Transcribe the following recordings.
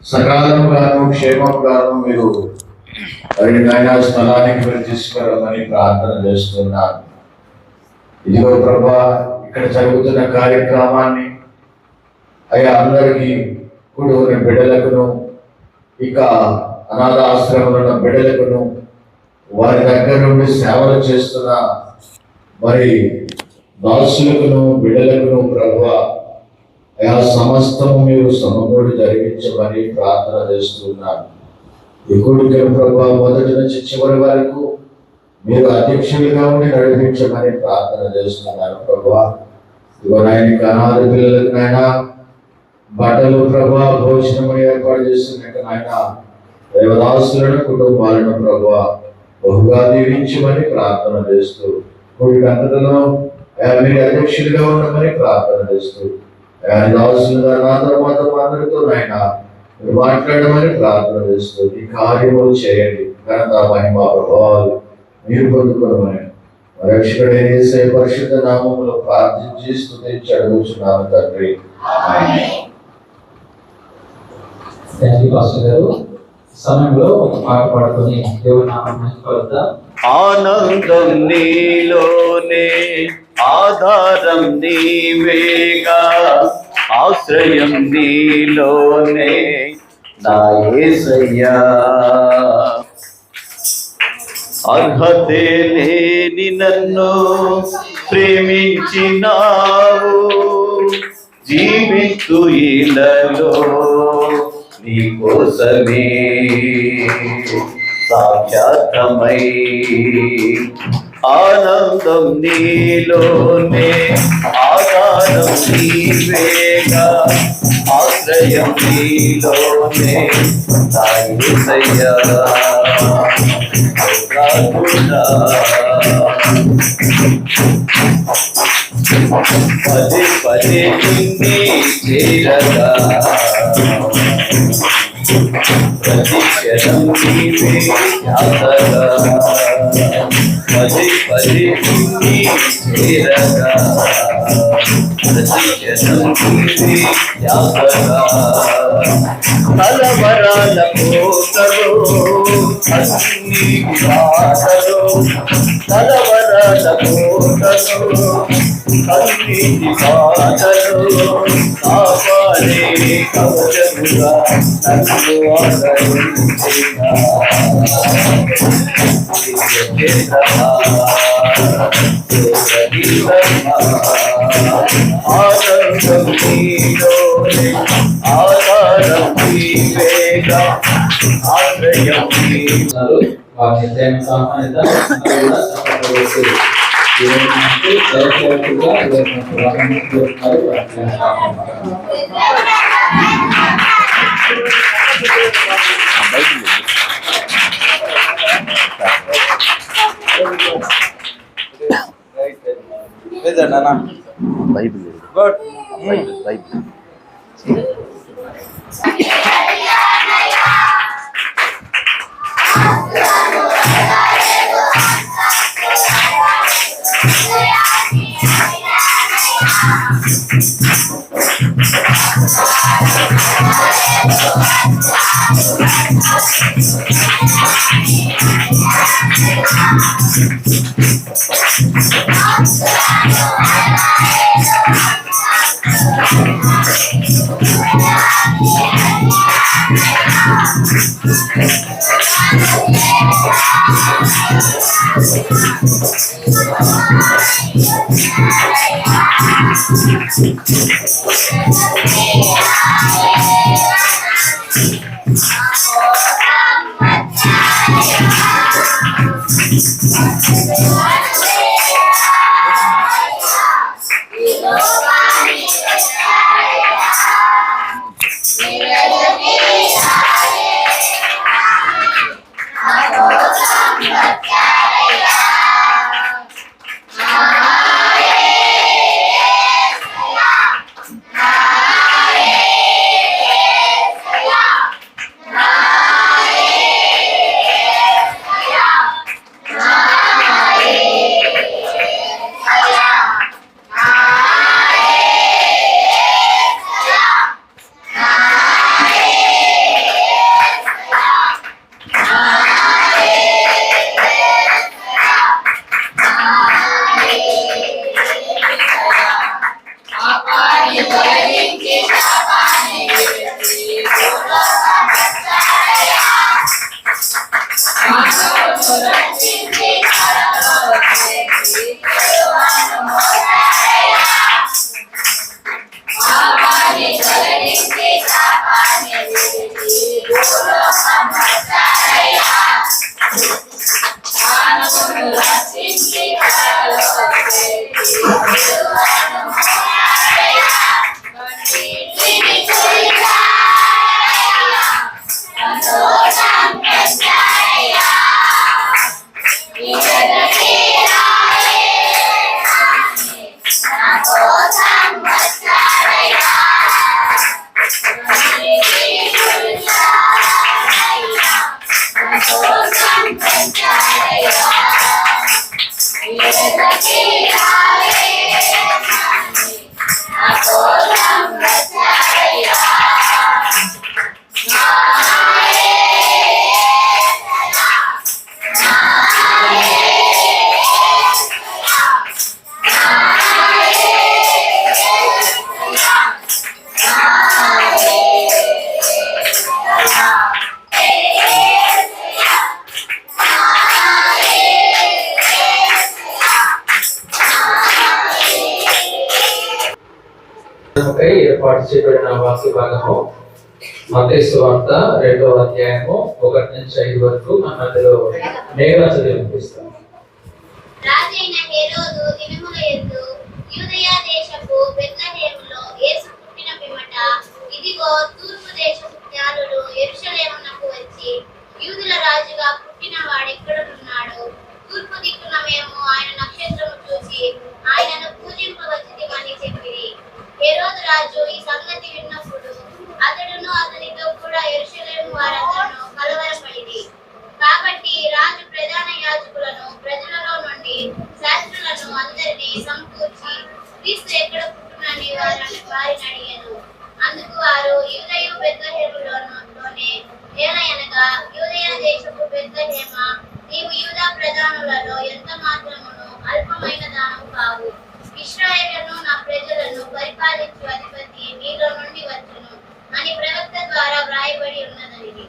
సకాలంగాను క్షేమంగాను మీరు నాయన స్థలానికి మీరు తీసుకురామని ప్రార్థన చేస్తున్నాను. ఇదిగో ప్రభా, ఇక్కడ జరుగుతున్న కార్యక్రమాన్ని అయ్యా అందరికీ కూడుకున్న బిడ్డలకును, ఇక అనాథ ఆశ్రమంలో ఉన్న బిడ్డలకును, వారి దగ్గర నుండి సేవలు చేస్తున్న మరి దాసులకును బిడ్డలకును ప్రభువా అయా సమస్తము మీరు సమకూడి జరిగించమని ప్రార్థన చేస్తున్నాను. ఈ కూడికను ప్రభా మొదటి నుంచి చివరి వరకు మీరు అధ్యక్షులుగా ఉండి నడిపించమని ప్రార్థన చేస్తున్నాను. ప్రభా ఇదిగో నాయన అనాథ పిల్లలకు నాయన బట్టలు ప్రభా భోజనం ఏర్పాటు చేస్తున్నట్టు నాయన దేవదాసులను కుటుంబాలను ప్రభా బహుగా దీవించమని ప్రార్థన చేస్తూ కూడికంతలో మీరు అధ్యక్షులుగా ఉండమని ప్రార్థన చేస్తూ దాసులుగా నాతో మాతో అందరితో నాయన మీరు మాట్లాడమని ప్రార్థన చేస్తూ ఈ కార్యములు చేయండి. ఘనత మహిమ ప్రభావాలు మీరు పొందుకోమని రక్షకుడైన యేసయ్య పరిశుద్ధ నామములో ప్రార్థించి స్తుతించి అడుగుచున్నాను తండ్రి. సమయంలో ఒక పాట పాడుకొని దేవుని నామమును స్తుతిద్దాం. ఆనందం నీలోనే ఆధారం నీవేగా, ఆశ్రయం నీలోనే నా యేసయ్యా. అర్హతే లేని నన్ను ప్రేమించినావు, జీవిస్తూ ఇలలో నీ కోసమే సాక్షాత్మై. ఆనందం నీలోనే ఆధారం నీవేగా, ఆశ్రయం నీలోనే నా యేసయ్యా. పదే పదే నిన్నే చేరగా, ప్రతి క్షణం నీవే ధ్యాసగా. పదే పదే నిన్నే చేరగా, ప్రతి క్షణం నీవే ధ్యాసగా. కలవరాల కోటలో అన్ని బాధలు, కలవరాల కోటలో అన్ని బాధలు, కాపాడే కవచముగా నన్ను ఆదరించిన ఆనందం నీలోనే ఆధారం నీవేగా, ఆశ్రయం నీలో. వారిని ప్రేమ ఆహ్వానిద్దాం. కూడా సపోర్ట్ చేసి చేయబడిన వాక్య భాగము మత్తయి సువార్త 2వ అధ్యాయము 1 నుంచి 5 వరకు మన మధ్యలో మేఘన చదివి వినిపిస్తాం. రాజైన హేరోదు దినముల యందు యూదయ దేశపు బెత్లెహేములో యేసు పుట్టిన పిమ్మట ఇదిగో తూర్పు దేశపు జ్ఞానులు యెరూషలేమునకు వచ్చి యూదుల రాజుగా పుట్టిన వాడెక్కడున్నాడు, తూర్పు దిక్కున మేము ఆయన నక్షత్రము చూసి ఆయనను పూజింపవచ్చితిమని చెప్పిరి. హేరోదు రాజు ఈ సంగతి విన్నప్పుడు అతడును అతనితో కూడా యెరూషలేము వారందరూ కలవరపడిరి. కాబట్టి రాజు ప్రధాన యాజకులను ప్రజలలో నుండి శాస్త్రులను అందరినీ సమకూర్చి క్రీస్తు ఎక్కడ పుట్టునని వారిని అడిగాను. అందుకు వారు యూదయ బెత్లెహేములోనే ఏలయనగా యూదయ దేశపు బెత్లెహేమ, నీవు యూదా ప్రధానులలో ఎంత మాత్రమును అల్పమైన దానము కావు. ఇశ్రాయేలును నా ప్రజలను పరిపాలించు అధిపతి నీలో నుండి వచ్చును అని ప్రవక్త ద్వారా వ్రాయబడి ఉన్నదని.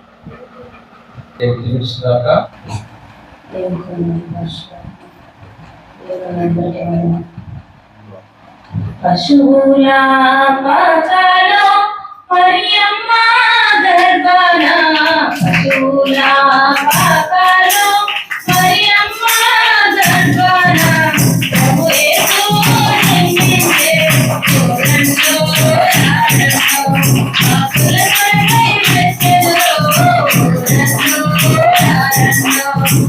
పశువుల పాకలో మరియమ్మ గర్భాన, పశువుల పాకలో మరియమ్మ గర్భాన ప్రభు యేసు జన్మించే చూడండో రాడండో పాపుల కొరకై వెచ్చెనురో చూడండో రాడండో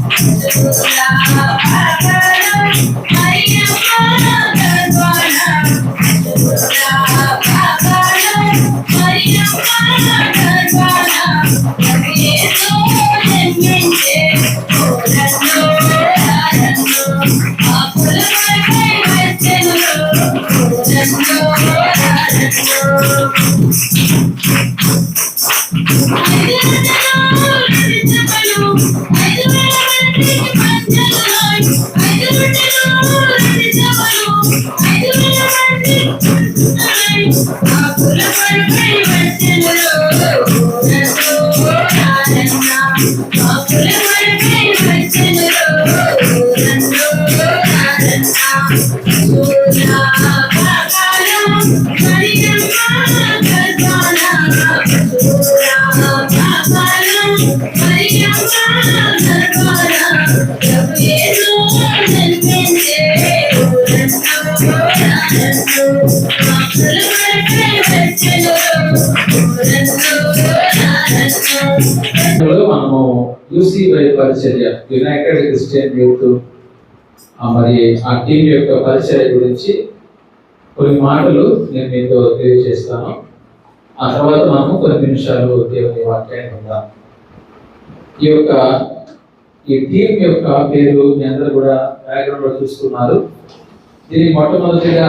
పశువుల పాకలో మరియమ్మ గర్భాన, పశువుల పాకలో మరియమ్మ గర్భాన ప్రభు యేసు జన్మించే చూడండో రాడండో పాపుల కొరకై వెచ్చెనురో చూడండో రాడండో. మనము యూసీవై పరిచర్య యునైటెడ్ క్రిస్టియన్ యూత్ మరి ఆ టీం యొక్క పరిచర్య గురించి కొన్ని మాటలు నేను మీతో తెలియజేస్తాను. ఆ తర్వాత మనము కొన్ని నిమిషాలు దేవుని వాక్యాన్ని విందాం. ఈ టీం యొక్క పేరు మీ అందరూ కూడా బ్యాక్గ్రౌండ్ లో చూస్తున్నారు. దీన్ని మొట్టమొదటిగా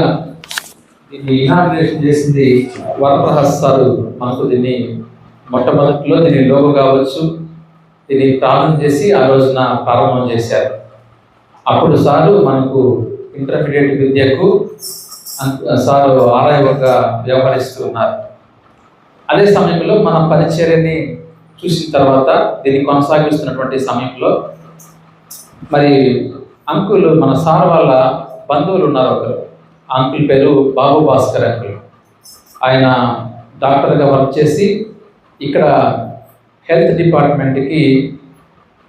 దీన్ని ఇనాగ్రేషన్ చేసింది వరప్రసాద్ సారు. మనకు దీన్ని మొట్టమొదటిలో దీని లోగో కావచ్చు, దీన్ని ప్రారంభం చేసి ఆ రోజున ప్రారంభం చేశారు. అప్పుడు సారు మనకు ఇంటర్మీడియట్ విద్యకు సారు ఆర్ఐఓగా వ్యవహరిస్తూ ఉన్నారు. అదే సమయంలో మన పరిచర్యని చూసిన తర్వాత దీన్ని కొనసాగిస్తున్నటువంటి సమయంలో మరి అంకుల్ మన సార్ వాళ్ళ బంధువులు ఉన్నారు. ఒకరు అంకుల్ పేరు బాబు భాస్కర్ అంకుల్. ఆయన డాక్టర్గా వర్క్ చేసి ఇక్కడ హెల్త్ డిపార్ట్మెంట్కి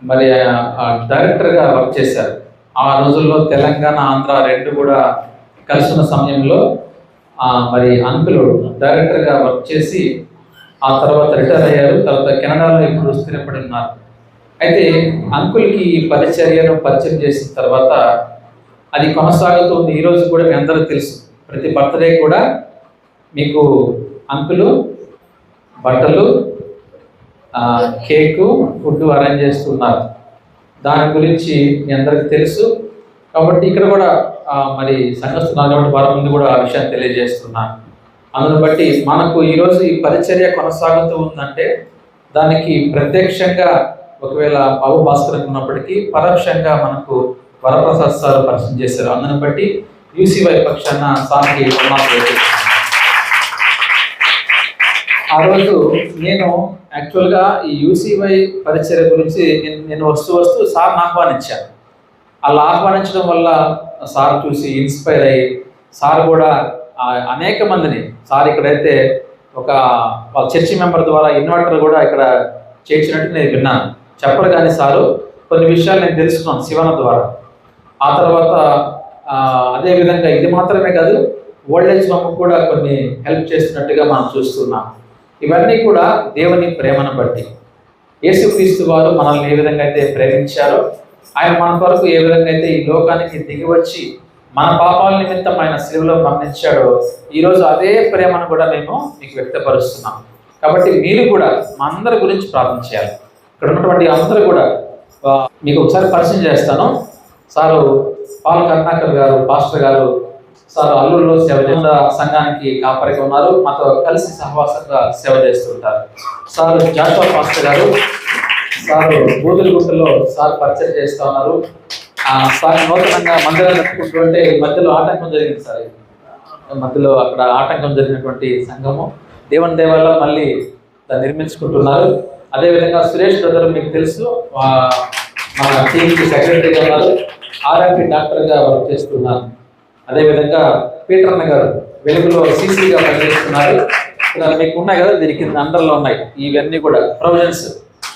మరి డైరెక్టర్గా వర్క్ చేశారు. ఆ రోజుల్లో తెలంగాణ ఆంధ్ర రెండు కూడా కలిసిన సమయంలో మరి అంకుల్ డైరెక్టర్గా వర్క్ చేసి ఆ తర్వాత రిటైర్ అయ్యారు. తర్వాత కెనడాలో ఇప్పుడు స్థిరపడి ఉన్నారు. అయితే అంకుల్కి పరిచర్యను పరిచయం చేసిన తర్వాత అది కొనసాగుతుంది. ఈరోజు కూడా మీ అందరూ తెలుసు, ప్రతి బర్త్డే కూడా మీకు అంకులు బట్టలు, కేకు, ఫుడ్ అరేంజ్ చేస్తున్నారు. దాని గురించి మీ అందరికి తెలుసు. కాబట్టి ఇక్కడ కూడా మరి సంఘస్థున్నారు కాబట్టి వారి ముందు కూడా ఆ విషయాన్ని తెలియజేస్తున్నాను. అందును బట్టి మనకు ఈరోజు ఈ పరిచర్య కొనసాగుతూ ఉందంటే దానికి ప్రత్యక్షంగా ఒకవేళ బాబు భాస్కర్ ఉన్నప్పటికీ పరోక్షంగా మనకు వరప్రసాద్ సార్ పరిచయం చేశారు. అందును బట్టి యూసీవై పక్షాన సార్కి ఆ రోజు నేను యాక్చువల్గా ఈ యూసీవై పరిచర్య గురించి నేను వస్తూ సార్ని ఆహ్వానించాను. అలా ఆహ్వానించడం వల్ల సార్ చూసి ఇన్స్పైర్ అయ్యి సార్ కూడా అనేక మందిని, సార్ ఇక్కడైతే ఒక వాళ్ళ చర్చి మెంబర్ ద్వారా ఇన్వర్టర్ కూడా ఇక్కడ చేర్చినట్టు నేను విన్నాను. చెప్పరు కానీ సారు కొన్ని విషయాలు నేను తెలుసుకున్నాను శివన ద్వారా. ఆ తర్వాత అదేవిధంగా ఇది మాత్రమే కాదు, ఓల్డేజ్ హోమ్ కూడా కొన్ని హెల్ప్ చేస్తున్నట్టుగా మనం చూస్తున్నాం. ఇవన్నీ కూడా దేవుని ప్రేమను బట్టి. యేసుక్రీస్తు వారు మనల్ని ఏ విధంగా అయితే ప్రేమించారో, ఆయన మన కొరకు ఏ విధంగా అయితే ఈ లోకానికి దిగి వచ్చి మన పాపాల నిమిత్తం ఆయన శిలువలో మరణించాడో, ఈరోజు అదే ప్రేమను కూడా మేము మీకు వ్యక్తపరుస్తున్నాం. కాబట్టి మీరు కూడా మా అందరి గురించి ప్రార్థన చేయాలి. ఇక్కడ ఉన్నటువంటి అందరూ కూడా మీకు ఒకసారి పరిచయం చేస్తాను. సారు పాల్ కరుణాకర్ గారు, పాస్టర్ గారు, సార్ అల్లూరులో సంఘానికి కాపరిగా ఉన్నారు, మాతో కలిసి సహవాసంగా సేవ చేస్తుంటారు. సార్ జాషువా పాస్టర్ గారు, సార్ బూదులగుట్టలో సార్ పరిచయం చేస్తూ ఉన్నారు. సార్ నూతనంగా మందిరాలు కట్టుకుంటుంటే మధ్యలో ఆటంకం జరిగింది సార్. మధ్యలో అక్కడ ఆటంకం జరిగినటువంటి సంఘము దేవుని దేవాల మళ్ళీ దాన్ని నిర్మించుకుంటున్నారు. అదేవిధంగా సురేష్ బ్రదర్ మీకు తెలుసు, మన టీంకి సెక్రటరీగా ఉన్నారు, ఆర్ఎంపీ డాక్టర్గా వర్క్ చేస్తున్నారు. అదేవిధంగా పీటర్ అన్న గారు వెలుగులో సీసీగా పనిచేస్తున్నారు. ఇలా మీకు ఉన్నాయి కదా, దీనికి అండర్లో ఉన్నాయి ఇవన్నీ కూడా ప్రొవిజన్స్,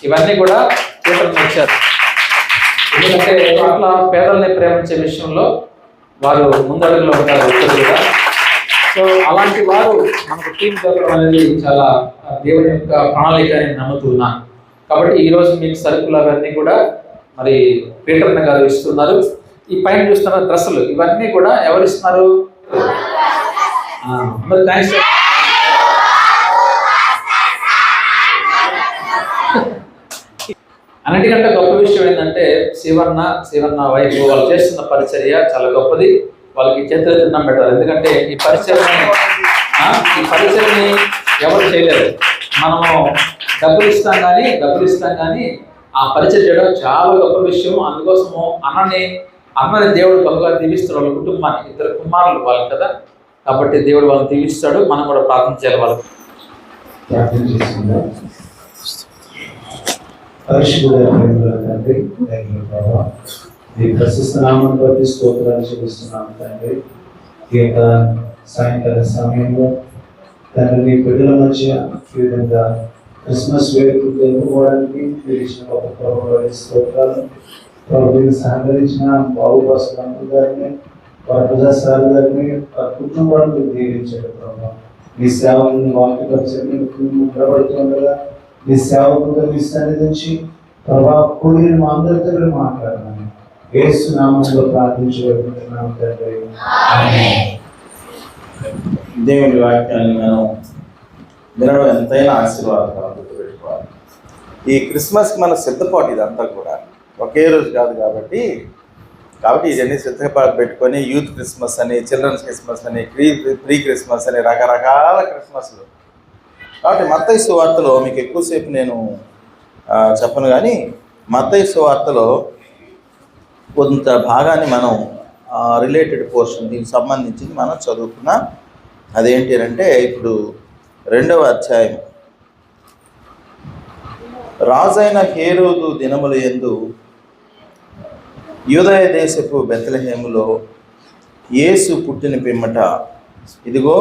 ఇవన్నీ కూడా పీటర్ అన్న ఇచ్చారు. ఎందుకంటే అట్లా పేదల్ని ప్రేమించే విషయంలో వారు ముందడుగులో ఉంటారు ఇద్దరు కూడా. సో అలాంటి వారు మనకు టీం దొరకడం అనేది చాలా దేవుని యొక్క ప్రణాళిక అని నమ్ముతున్నాను. కాబట్టి ఈరోజు మీకు సరుకులు అవన్నీ కూడా మరి పీటర్ అన్న గారు ఇస్తున్నారు. ఈ పైన చూస్తున్న డ్రెస్సులు ఇవన్నీ కూడా ఎవరు ఇస్తున్నారు? మరి థ్యాంక్స్. అన్నిటికంటే గొప్ప విషయం ఏంటంటే శివన్న వైపు వాళ్ళు చేస్తున్న పరిచర్య చాలా గొప్పది. వాళ్ళకి చేతులు తిన్నం పెట్టాలి. ఎందుకంటే ఈ పరిచర్ని ఎవరు చేయలేరు. మనము డబ్బులు ఇస్తాం కానీ ఆ పరిచయం చేయడం చాలా గొప్ప విషయం. అందుకోసము అన్నని దేవుడు బహుగా దీవిస్తాడు. వాళ్ళ కుటుంబాన్ని, 2 కుమారులు వాళ్ళు కదా, కాబట్టి దేవుడు వాళ్ళని దీవిస్తాడు. మనం కూడా ప్రార్థన చేయాలి వాళ్ళకి. ప్రార్థన చేసుకుందాం. పరిశుద్ధుడైన తండ్రి, ప్రభావ మీ ప్రశస్త నామాన్ని బట్టి స్తోత్రాలు చెల్లిస్తున్నాం తండ్రి. ఈ యొక్క సాయంకాల సమయంలో తండ్రి మీ బిడ్డల మధ్య ఈ విధంగా క్రిస్మస్ వేడుకలు జరుపుకోవడానికి మీరు ఇచ్చిన గొప్ప ప్రభావ స్తోత్రాలు. ప్రభుత్వం సహకరించిన బాబు భాస్కర్ గారిని, ప్రజాసారి సార్ గారిని, కుటుంబాన్ని దీవించారు ప్రభావ. మీ సేవలను వాక్య పరిచయం ప్రబడుతుండగా మీ సేవకుగా మీ సన్నిధించి ప్రభావ కూడిన మా అందరితో మాట్లాడాలని యేసు నామములో ప్రార్థించబడుతున్నాం తండ్రి. దేవుని వాక్యాన్ని మనం వినడం ఎంతైనా ఆశీర్వాదం గుర్తుపెట్టుకోవాలి. ఈ క్రిస్మస్కి మన సిద్ధపాటు ఇదంతా కూడా ఒకే రోజు కాదు కాబట్టి ఇవన్నీ సిద్ధపాటు పెట్టుకొని యూత్ క్రిస్మస్ అని, చిల్డ్రన్స్ క్రిస్మస్ అని, ప్రీ క్రిస్మస్ అని రకరకాల క్రిస్మస్లు. కాబట్టి మత్తయి సువార్తలో మీకు ఎక్కువసేపు నేను చెప్పను, కానీ మత్తయి సువార్తలో కొంత భాగాన్ని మనం రిలేటెడ్ పోర్షన్ దీనికి సంబంధించి మనం చదువుకున్నాం. అదేంటి అంటే ఇప్పుడు 2వ అధ్యాయం. రాజైన హేరోదు దినముల యందు యూదయ దేశపు బెత్లెహేములో యేసు పుట్టిన పిమ్మట ఇదిగో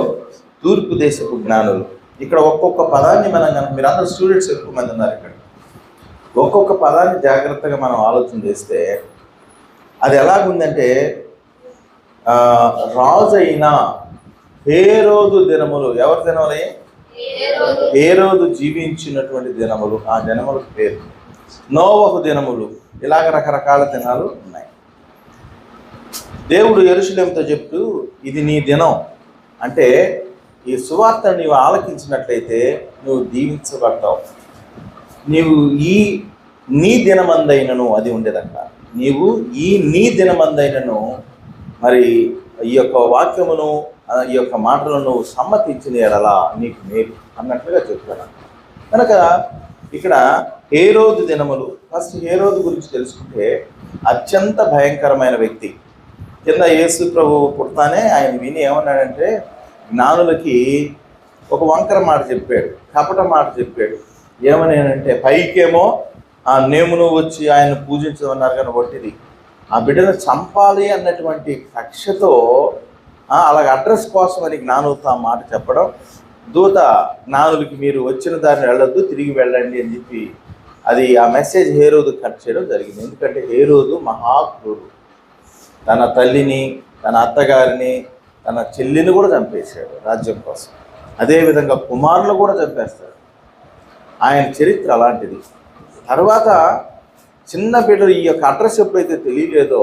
తూర్పు దేశపు జ్ఞానులు. ఇక్కడ ఒక్కొక్క పదాన్ని మీరందరూ స్టూడెంట్స్ ఎక్కువ మంది ఉన్నారు ఇక్కడ. ఒక్కొక్క పదాన్ని జాగ్రత్తగా మనం ఆలోచన చేస్తే అది ఎలాగుందంటే, రాజు అయిన హేరోదు దినములు. ఎవరి దినములు? హేరోదు జీవించినటువంటి దినములు. ఆ దినములకు పేరు నోవహు దినములు. ఇలాగ రకరకాల దినాలు ఉన్నాయి. దేవుడు యెరూషలేముతో చెప్తూ ఇది నీ దినం అంటే, ఈ సువార్త నీవు ఆలకించినట్లయితే నువ్వు దీవించబడతావు. నీవు ఈ నీ దినమందైనను, అది ఉండేదంట, నీవు ఈ నీ దినమందైనను మరి ఈ యొక్క వాక్యమును, ఈ యొక్క మాటలను సమ్మతించిన ఎడలా నీకు మేలు అన్నట్లుగా చెప్తాను. కనుక ఇక్కడ హేరోదు దినములు. ఫస్ట్ హేరోదు గురించి తెలుసుకుంటే అత్యంత భయంకరమైన వ్యక్తి. కింద యేసు ప్రభు పుడతానే ఆయన విని ఏమన్నాడంటే, జ్ఞానులకి ఒక వంకర మాట చెప్పాడు, కపట మాట చెప్పాడు. ఏమని అంటే, పైకేమో ఆ నేమును వచ్చి ఆయన పూజించమన్నారు కానీ ఒట్టిది ఆ బిడ్డను చంపాలి అన్నటువంటి కక్షతో అలాగ అడ్రస్ కోసం అని జ్ఞానులతో ఆ మాట చెప్పడం. దూత జ్ఞానులకి మీరు వచ్చిన దారిని వెళ్ళొద్దు, తిరిగి వెళ్ళండి అని చెప్పి అది ఆ మెసేజ్ హేరోదు కట్ చేయడం జరిగింది. ఎందుకంటే హేరోదు మహాక్రూరుడు. తన తల్లిని, తన అత్తగారిని, తన చెల్లిని కూడా చంపేశాడు రాజ్యం కోసం. అదేవిధంగా కుమారులు కూడా చంపేస్తాడు. ఆయన చరిత్ర అలాంటిది. తర్వాత చిన్న బిడ్డలు ఈ యొక్క అడ్రస్ ఎప్పుడైతే తెలియలేదో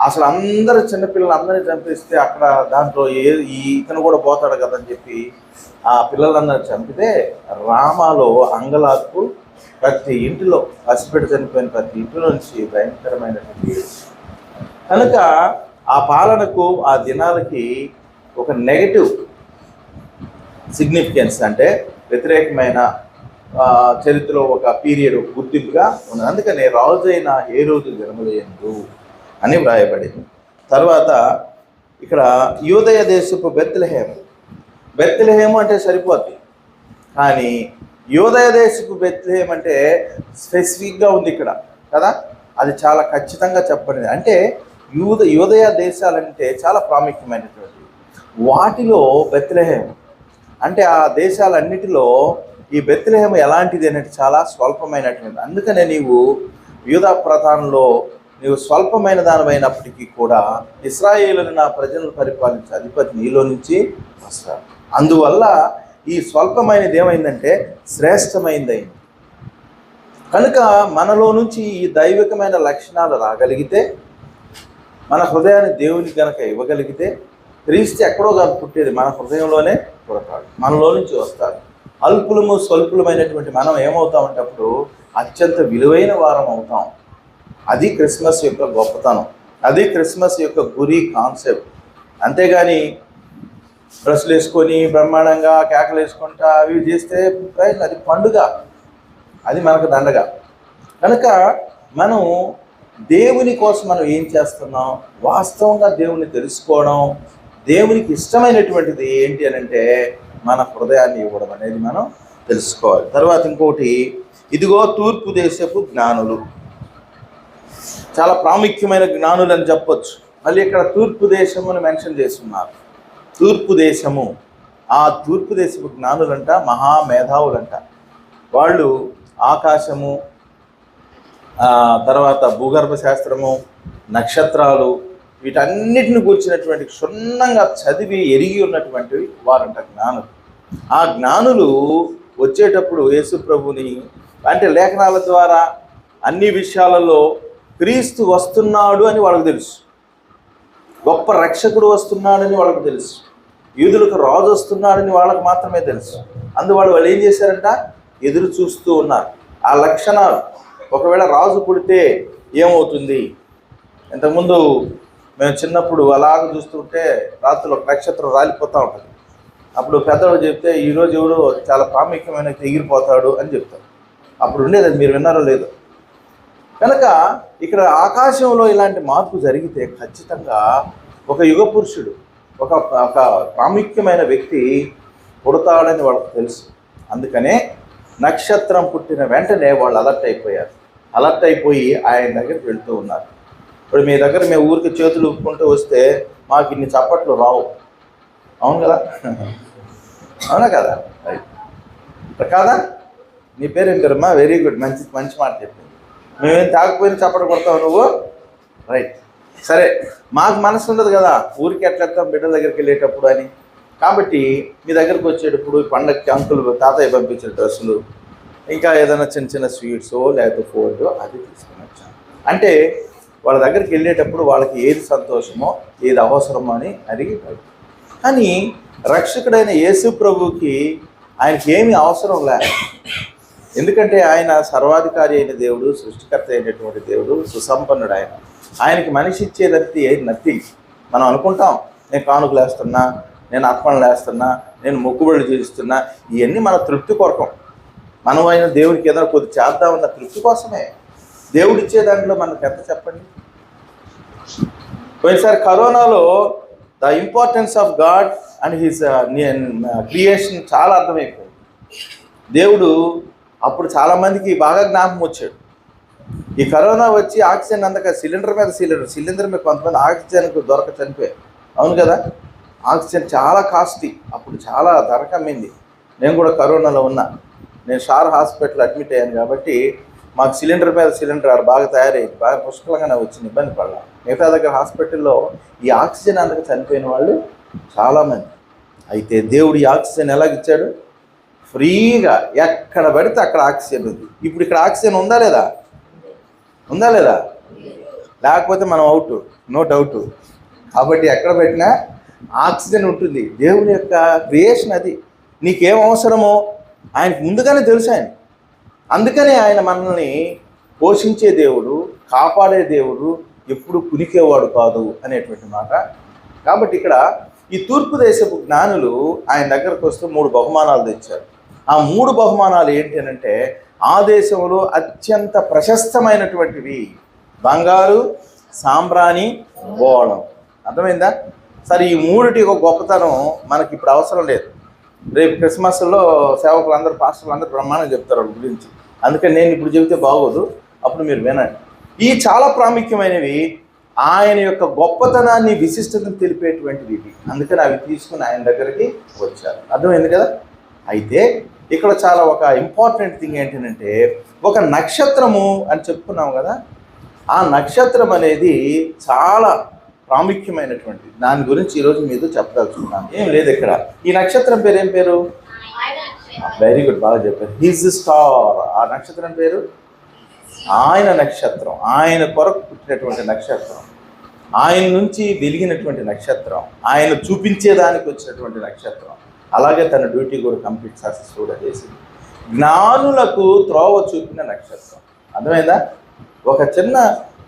అసలు అందరు చిన్నపిల్లలు అందరినీ చంపేస్తే అక్కడ దాంట్లో ఇతను కూడా పోతాడు కదని చెప్పి ఆ పిల్లలందరూ చంపితే రామాలో అంగలార్పు ప్రతి ఇంటిలో, పసిబిడ్డ చనిపోయిన ప్రతి ఇంటిలో నుంచి భయంకరమైనటువంటి. కనుక ఆ పాలనకు, ఆ దినాలకి ఒక నెగటివ్ సిగ్నిఫికెన్స్, అంటే వ్యతిరేకమైన చరిత్రలో ఒక పీరియడ్ గుర్తింపుగా ఉన్నది. అందుకనే రాజైన హేరోదు దినములందు అని వ్రాయబడింది. తర్వాత ఇక్కడ యూదయ దేశపు బెత్లెహేము. బెత్లెహేము అంటే సరిపోద్ది, కానీ యూదయ దేశపు బెత్లెహేం అంటే స్పెసిఫిక్గా ఉంది ఇక్కడ కదా. అది చాలా ఖచ్చితంగా చెప్పబడింది. అంటే యూదయ దేశాలంటే చాలా ప్రాముఖ్యమైనటువంటి వాటిలో బెత్లెహేం అంటే ఆ దేశాలన్నిటిలో ఈ బెత్లెహేము ఎలాంటిది అనేది చాలా స్వల్పమైనటువంటి. అందుకనే నీవు యూదా ప్రధానంలో నీవు స్వల్పమైన దానివైనప్పటికీ కూడా ఇశ్రాయేలును నా ప్రజలను పరిపాలించే అధిపతి నీలో నుంచి వస్తాడు. అందువల్ల ఈ స్వల్పమైనది ఏమైందంటే శ్రేష్టమైందైంది. కనుక మనలో నుంచి ఈ దైవికమైన లక్షణాలు రాగలిగితే, మన హృదయాన్ని దేవునికి గనక ఇవ్వగలిగితే, క్రీస్తు ఎక్కడో కాదు పుట్టేది, మన హృదయంలోనే పుడతాడు, మనలో నుంచి వస్తాడు. అల్పులము స్వల్పులమైనటువంటి మనం ఏమవుతామంటే అప్పుడు అత్యంత విలువైన వారం అవుతాం. అది క్రిస్మస్ యొక్క గొప్పతనం, అది క్రిస్మస్ యొక్క గురి కాన్సెప్ట్. అంతేగాని డ్రెస్సులు వేసుకొని బ్రహ్మాండంగా కేకలు వేసుకుంటా అవి చేస్తే ప్రయోజనం, అది పండుగ, అది మనకు దండగ. కనుక మనం దేవుని కోసం మనం ఏం చేస్తున్నాం, వాస్తవంగా దేవుని తెలుసుకోవడం, దేవునికి ఇష్టమైనటువంటిది ఏంటి అని అంటే మన హృదయాన్ని ఇవ్వడం అనేది మనం తెలుసుకోవాలి. తర్వాత ఇంకోటి, ఇదిగో తూర్పు దేశపు జ్ఞానులు. చాలా ప్రాముఖ్యమైన జ్ఞానులు అని చెప్పొచ్చు. మళ్ళీ ఇక్కడ తూర్పు దేశమును మెన్షన్ చేస్తున్నారు. తూర్పు దేశము, ఆ తూర్పు దేశపు జ్ఞానులంట మహామేధావులంట. వాళ్ళు ఆకాశము, తర్వాత భూగర్భ శాస్త్రము, నక్షత్రాలు, వీటన్నిటిని కూర్చున్నటువంటి క్షుణ్ణంగా చదివి ఎరిగి ఉన్నటువంటి వారంట జ్ఞానులు. ఆ జ్ఞానులు వచ్చేటప్పుడు యేసు ప్రభుని అంటే లేఖనాల ద్వారా అన్ని విషయాలలో క్రీస్తు వస్తున్నాడు అని వాళ్ళకు తెలుసు, గొప్ప రక్షకుడు వస్తున్నాడని వాళ్ళకు తెలుసు, యూదులకు రాజు వస్తున్నాడని వాళ్ళకు మాత్రమే తెలుసు. అందువల్ల వాళ్ళు ఏం చేశారంట, ఎదురు చూస్తూ ఉన్నారు. ఆ లక్షణాలు, ఒకవేళ రాజు పుడితే ఏమవుతుంది. ఇంతకుముందు మేము చిన్నప్పుడు అలాగ చూస్తుంటే రాత్రిలో ఒక నక్షత్రం రాలిపోతూ ఉంటుంది. అప్పుడు పెద్దవాళ్ళు చెప్తే ఈరోజు ఎవరు చాలా ప్రాముఖ్యమైన ఎగిరిపోతాడు అని చెప్తారు. అప్పుడు ఉండేది, అది మీరు విన్నారో లేదో. కనుక ఇక్కడ ఆకాశంలో ఇలాంటి మార్పు జరిగితే ఖచ్చితంగా ఒక యుగ పురుషుడు, ఒక ప్రాముఖ్యమైన వ్యక్తి పుడతాడని వాళ్ళకు తెలుసు. అందుకనే నక్షత్రం పుట్టిన వెంటనే వాళ్ళు అలర్ట్ అయిపోయారు. అలర్ట్ అయిపోయి ఆయన దగ్గరికి వెళ్తూ ఉన్నారు. ఇప్పుడు మీ దగ్గర మేము ఊరికి చేతులు ఊపుకుంటూ వస్తే మాకు ఇన్ని చప్పట్లు రావు, అవును కదా, అవునా కదా, కాదా? నీ పేరు ఏం పేరమ్మా? వెరీ గుడ్, మంచి మంచి మాట చెప్పింది. మేమేం తాకపోయినా చప్పట్లు కొడతావు నువ్వు, రైట్. సరే, మాకు మనసు ఉండదు కదా ఊరికి ఎట్లా బిడ్డల దగ్గరికి వెళ్ళేటప్పుడు అని. కాబట్టి మీ దగ్గరకు వచ్చేటప్పుడు పండగకి అంకులు తాతయ్య పంపించిన డ్రెస్సులు, ఇంకా ఏదైనా చిన్న చిన్న స్వీట్సో లేకపోతే ఫోర్డో అది తీసుకుని వచ్చాను. అంటే వాళ్ళ దగ్గరికి వెళ్ళేటప్పుడు వాళ్ళకి ఏది సంతోషమో ఏది అవసరమో అని అడిగి. కానీ రక్షకుడైన యేసు ప్రభువుకి ఆయనకి ఏమీ అవసరం లేదు. ఎందుకంటే ఆయన సర్వాధికారి అయిన దేవుడు, సృష్టికర్త అయినటువంటి దేవుడు, సుసంపన్నుడు. ఆయనకి మనిషి ఇచ్చేదంటే నథింగ్. మనం అనుకుంటాం నేను కానుకలు వేస్తున్నా, నేను అర్పణలు వేస్తున్నా, నేను మొక్కుబడులు చేస్తున్నా, ఇవన్నీ మన తృప్తి కొరకం. మనం అయిన దేవుడికి ఏదైనా కొద్ది చేద్దామన్న తృప్తి కోసమే. దేవుడు ఇచ్చే దాంట్లో మనకు ఎంత చెప్పండి. పోయినసారి కరోనాలో the importance of God and his creation చాలా అర్థమైపోయింది. దేవుడు అప్పుడు చాలామందికి బాగా జ్ఞాపకం వచ్చాడు. ఈ కరోనా వచ్చి ఆక్సిజన్ అందక సిలిండర్ మీద కొంతమంది ఆక్సిజన్కు దొరక చనిపోయారు, అవును కదా. ఆక్సిజన్ చాలా కాస్ట్లీ, అప్పుడు చాలా ధర కమ్మింది. నేను కూడా కరోనాలో ఉన్నా, నేను షార్ హాస్పిటల్ అడ్మిట్ అయ్యాను కాబట్టి మాకు సిలిండర్ మీద సిలిండర్ బాగా తయారయ్యింది, బాగా పుష్కలంగానే వచ్చింది, ఇబ్బంది పడలా. మిగతా దగ్గర హాస్పిటల్లో ఈ ఆక్సిజన్ అందుకు చనిపోయిన వాళ్ళు చాలామంది. అయితే దేవుడు ఈ ఆక్సిజన్ ఎలాగిచ్చాడు? ఫ్రీగా ఎక్కడ పడితే అక్కడ ఆక్సిజన్ ఉంది. ఇప్పుడు ఇక్కడ ఆక్సిజన్ ఉందా లేదా? ఉందా లేదా? లేకపోతే మనం అవుట్, నో డౌట్. కాబట్టి ఎక్కడ పెట్టినా ఆక్సిజన్ ఉంటుంది. దేవుని యొక్క క్రియేషన్ అది. నీకేం అవసరమో ఆయనకు ముందుగానే తెలుసు. అందుకనే ఆయన మనల్ని పోషించే దేవుడు, కాపాడే దేవుడు, ఎప్పుడు కునికేవాడు కాదు అనేటువంటి మాట. కాబట్టి ఇక్కడ ఈ తూర్పు దేశపు జ్ఞానులు ఆయన దగ్గరకు వస్తూ 3 బహుమానాలు తెచ్చారు. ఆ 3 బహుమానాలు ఏంటి అంటే ఆ దేశంలో అత్యంత ప్రశస్తమైనటువంటివి బంగారు, సాంబ్రాణి, బోళం. అర్థమైందా? సరే, ఈ 3టి ఒక గొప్పతనం మనకి ఇప్పుడు అవసరం లేదు. రేపు క్రిస్మస్లో సేవకులు అందరూ, పాస్టర్లు అందరూ బ్రహ్మాండంగా చెప్తారు వాళ్ళ గురించి. అందుకని నేను ఇప్పుడు చెబితే బాగోదు, అప్పుడు మీరు వినండి. ఈ చాలా ప్రాముఖ్యమైనవి, ఆయన యొక్క గొప్పతనాన్ని, విశిష్టతను తెలిపేటువంటివి ఇవి. అందుకని అవి తీసుకుని ఆయన దగ్గరికి వచ్చారు. అర్థమైంది కదా? అయితే ఇక్కడ చాలా ఒక ఇంపార్టెంట్ థింగ్ ఏంటంటే, ఒక నక్షత్రము అని చెప్పుకున్నాం కదా, ఆ నక్షత్రం అనేది చాలా ప్రాముఖ్యమైనటువంటిది. దాని గురించి ఈరోజు మీతో చెప్పదలుచుకున్నాను. ఏం లేదు ఇక్కడ. ఈ నక్షత్రం పేరు ఏం పేరు? వెరీ గుడ్, బాగా చెప్పారు. His star. ఆ నక్షత్రం పేరు ఆయన నక్షత్రం. ఆయన కొరకు పుట్టినటువంటి నక్షత్రం, ఆయన నుంచి వెలిగినటువంటి నక్షత్రం, ఆయన చూపించేదానికి వచ్చినటువంటి నక్షత్రం. అలాగే తన డ్యూటీ కూడా కంప్లీట్ సక్సెస్ఫుల్గా చేసింది. జ్ఞానులకు త్రోవ చూపిన నక్షత్రం. అర్థమైందా?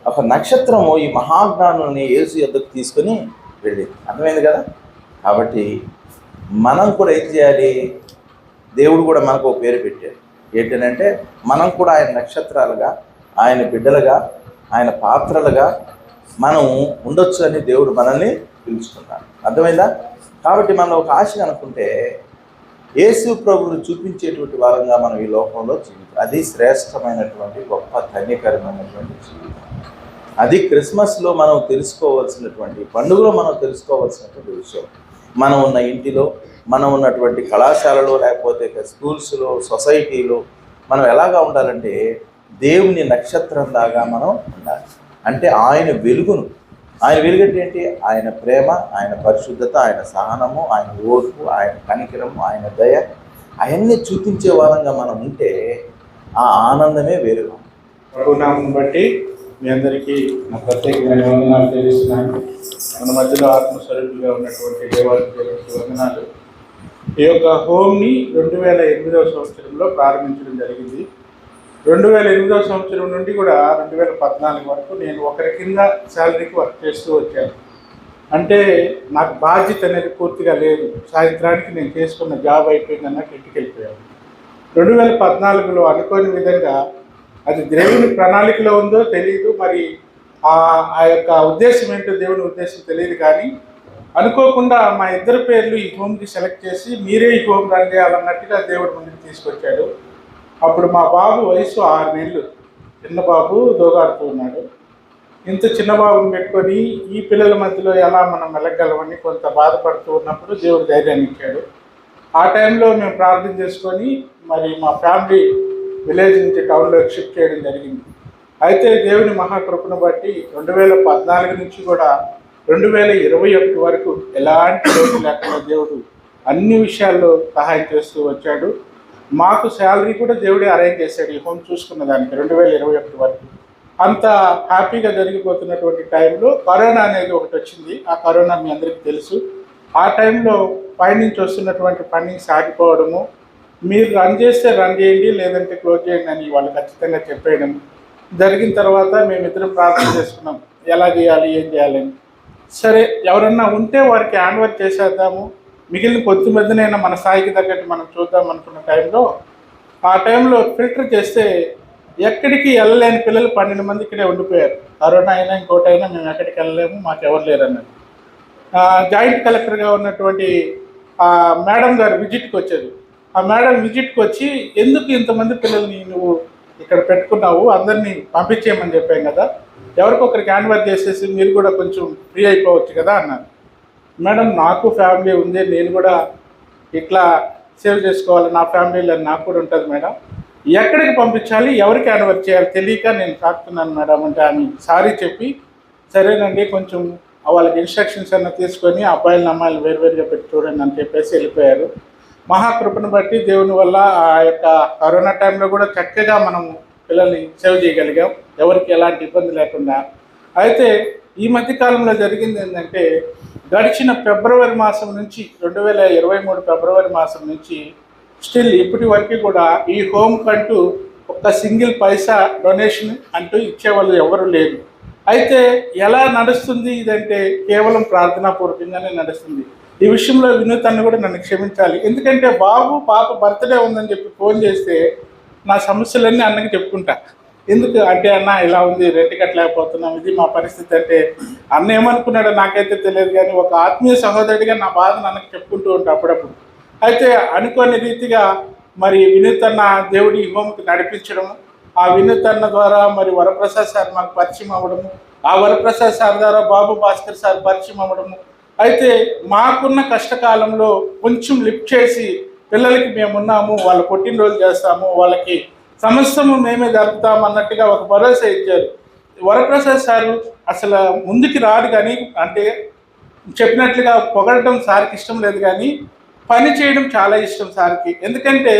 ఒక నక్షత్రము ఈ మహాజ్ఞానుల్ని యేసు యొద్దకు తీసుకొని వెళ్ళింది. అర్థమైంది కదా? కాబట్టి మనం కూడా ఏం చేయాలి? దేవుడు కూడా మనకు ఒక పేరు పెట్టాడు. ఏంటంటే మనం కూడా ఆయన నక్షత్రాలుగా, ఆయన బిడ్డలుగా, ఆయన పాత్రలుగా మనం ఉండొచ్చు అని దేవుడు మనల్ని పిలుచుకున్నాడు. అర్థమైందా? కాబట్టి మనం ఒక ఆశ అనుకుంటే యేసు ప్రభువును చూపించేటువంటి వారంగా మనం ఈ లోకంలో జీవితం, అది శ్రేష్టమైనటువంటి గొప్ప ధన్యకరమైనటువంటి జీవితం. అది క్రిస్మస్లో మనం తెలుసుకోవాల్సినటువంటి, పండుగలో మనం తెలుసుకోవాల్సినటువంటి విషయం. మనం ఉన్న ఇంటిలో, మనం ఉన్నటువంటి కళాశాలలో, లేకపోతే స్కూల్స్లో, సొసైటీలో మనం ఎలాగా ఉండాలంటే దేవుని నక్షత్రం లాగా మనం ఉండాలి. అంటే ఆయన వెలుగును, ఆయన వెలుగంటే ఏంటి? ఆయన ప్రేమ, ఆయన పరిశుద్ధత, ఆయన సహనము, ఆయన ఓర్పు, ఆయన కనికరము, ఆయన దయ, అవన్నీ చూపించే వారంగా మనం ఉంటే ఆ ఆనందమే వేరుగా. ప్రభునామం బట్టి మీ అందరికీ నా ప్రత్యేకమైన వందనాలు తెలియజేస్తున్నాను. మన మధ్యలో ఆత్మస్వరూపులుగా ఉన్నటువంటి దేవాలయానికి వందనాలు. ఈ యొక్క హోమ్ని 2008వ సంవత్సరంలో ప్రారంభించడం జరిగింది. 2008వ సంవత్సరం నుండి కూడా 2014 వరకు నేను ఒకరి కింద శాలరీకి వర్క్ చేస్తూ వచ్చాను. అంటే నాకు బాధ్యత అనేది పూర్తిగా లేదు. సాయంత్రానికి నేను చేసుకున్న జాబ్ అయిపోయిందన్నట్టు ఇంటికి వెళ్ళిపోయాను. 2014లో అనుకోని విధంగా, అది దేవుని ప్రణాళికలో ఉందో తెలియదు, మరి ఆ యొక్క ఉద్దేశం ఏంటో దేవుని ఉద్దేశం తెలియదు, కానీ అనుకోకుండా మా ఇద్దరు పేర్లు ఈ హోమ్కి సెలెక్ట్ చేసి మీరే ఈ హోమ్ రన్ చేయాలన్నట్టుగా దేవుడు ముందుకు తీసుకొచ్చాడు. అప్పుడు మా బాబు వయసు 6 నెలలు, చిన్న బాబు దోగాడుతూ ఉన్నాడు. ఇంత చిన్న బాబుని పెట్టుకొని ఈ పిల్లల మధ్యలో ఎలా మనం మెలగలమని కొంత బాధపడుతూ ఉన్నప్పుడు దేవుడు ధైర్యాన్ని ఇచ్చాడు. ఆ టైంలో మేము ప్రార్థన చేసుకొని మరి మా ఫ్యామిలీ విలేజ్ నుంచి టౌన్లోకి షిఫ్ట్ చేయడం జరిగింది. అయితే దేవుని మహాకృపను బట్టి 2014 నుంచి కూడా 2021 వరకు ఎలాంటి లోటు లేకుండా దేవుడు అన్ని విషయాల్లో సహాయం చేస్తూ వచ్చాడు. మాకు శాలరీ కూడా దేవుడే అరేంజ్ చేశాడు ఈ హోమ్ చూసుకున్న దానికి 2021 వరకు. అంత హ్యాపీగా జరిగిపోతున్నటువంటి టైంలో కరోనా అనేది ఒకటి వచ్చింది. ఆ కరోనా మీ అందరికీ తెలుసు. ఆ టైంలో పైనుంచి వస్తున్నటువంటి ఫండింగ్ సాగిపోవడము, మీరు రన్ చేస్తే రన్ చేయండి, లేదంటే క్లోజ్ చేయండి అని వాళ్ళు ఖచ్చితంగా చెప్పేయడం జరిగిన తర్వాత మేమిద్దరం ప్రార్థన చేసుకున్నాం ఎలా చేయాలి, ఏం చేయాలని. సరే, ఎవరన్నా ఉంటే వారికి హ్యాండ్ ఓవర్ చేసేద్దాము, మిగిలిన కొద్ది మందినైనా మన స్థాయికి తగ్గట్టు మనం చూద్దాం అనుకున్న టైంలో, ఆ టైంలో ఫిల్టర్ చేస్తే ఎక్కడికి వెళ్ళలేని పిల్లలు 12 మంది ఇక్కడే ఉండిపోయారు. కరోనా అయినా ఇంకోటైనా మేము ఎక్కడికి వెళ్ళలేము, మాకు ఎవరు లేరు అన్నది. జాయింట్ కలెక్టర్గా ఉన్నటువంటి మేడం గారు విజిట్కి వచ్చారు. ఆ మేడం విజిట్కి వచ్చి, ఎందుకు ఇంతమంది పిల్లల్ని నువ్వు ఇక్కడ పెట్టుకున్నావు, అందరినీ పంపించేయమని చెప్పాం కదా, ఎవరికొకరికి హ్యాండ్ ఓవర్ చేసేసి మీరు కూడా కొంచెం ఫ్రీ అయిపోవచ్చు కదా అన్నారు. మేడం నాకు ఫ్యామిలీ ఉంది, నేను కూడా ఇట్లా సేవ్ చేసుకోవాలి, నా ఫ్యామిలీలో నాకు కూడా ఉంటుంది మేడం, ఎక్కడికి పంపించాలి, ఎవరికి హ్యాండ్ చేయాలి తెలియక నేను కాకుతున్నాను మేడం అంటే ఆమె సారీ చెప్పి సరేనండి కొంచెం వాళ్ళకి ఇన్స్ట్రక్షన్స్ అన్న తీసుకొని అబ్బాయిలను అమ్మాయిలు వేరువేరుగా పెట్టి చూడండి అని చెప్పేసి వెళ్ళిపోయారు. మహాకృపను బట్టి దేవుని వల్ల ఆ యొక్క కరోనా టైంలో కూడా చక్కగా మనం పిల్లల్ని సేవ్ చేయగలిగాం, ఎవరికి ఎలాంటి ఇబ్బంది లేకుండా. అయితే ఈ మధ్యకాలంలో జరిగింది ఏంటంటే గడిచిన ఫిబ్రవరి మాసం నుంచి 2023 ఫిబ్రవరి మాసం నుంచి స్టిల్ ఇప్పటి వరకు కూడా ఈ హోమ్ కంటూ ఒక్క సింగిల్ పైసా డొనేషన్ అంటూ ఇచ్చేవాళ్ళు ఎవరు లేరు. అయితే ఎలా నడుస్తుంది ఇదంటే కేవలం ప్రార్థనాపూర్వకంగానే నడుస్తుంది. ఈ విషయంలో వినూత్ అన్న కూడా నన్ను క్షమించాలి, ఎందుకంటే బాబు పాప బర్త్డే ఉందని చెప్పి ఫోన్ చేస్తే నా సమస్యలన్నీ అన్నకి చెప్పుకుంటా. ఎందుకు అంటే అన్న ఇలా ఉంది, రెంట్ కట్టలేకపోతున్నాం, ఇది మా పరిస్థితి అంటే అన్న ఏమనుకున్నాడో నాకైతే తెలియదు, కానీ ఒక ఆత్మీయ సహోదరుడిగా నా బాధను అన్నకి చెప్పుకుంటూ ఉంటా అప్పుడప్పుడు. అయితే అనుకోని రీతిగా మరి వినూత్ అన్న దేవుడి హోమ్కి నడిపించడం, ఆ వినూత్ అన్న ద్వారా మరి వరప్రసాద్ సార్ మాకు పరిచయం అవ్వడము, ఆ వరప్రసాద్ సార్ ద్వారా బాబు భాస్కర్ సార్ పరిచయం అవ్వడము. అయితే మాకున్న కష్టకాలంలో కొంచెం లిఫ్ట్ చేసి పిల్లలకి మేమున్నాము, వాళ్ళ పుట్టినరోజు చేస్తాము, వాళ్ళకి సమస్తము మేమే జరుపుతాము అన్నట్టుగా ఒక భరోసా ఇచ్చారు. వరప్రసాద్ సారు అసలు ముందుకి రాడు, కానీ అంటే చెప్పినట్లుగా పొగడటం సార్కి ఇష్టం లేదు, కానీ పని చేయడం చాలా ఇష్టం సార్కి. ఎందుకంటే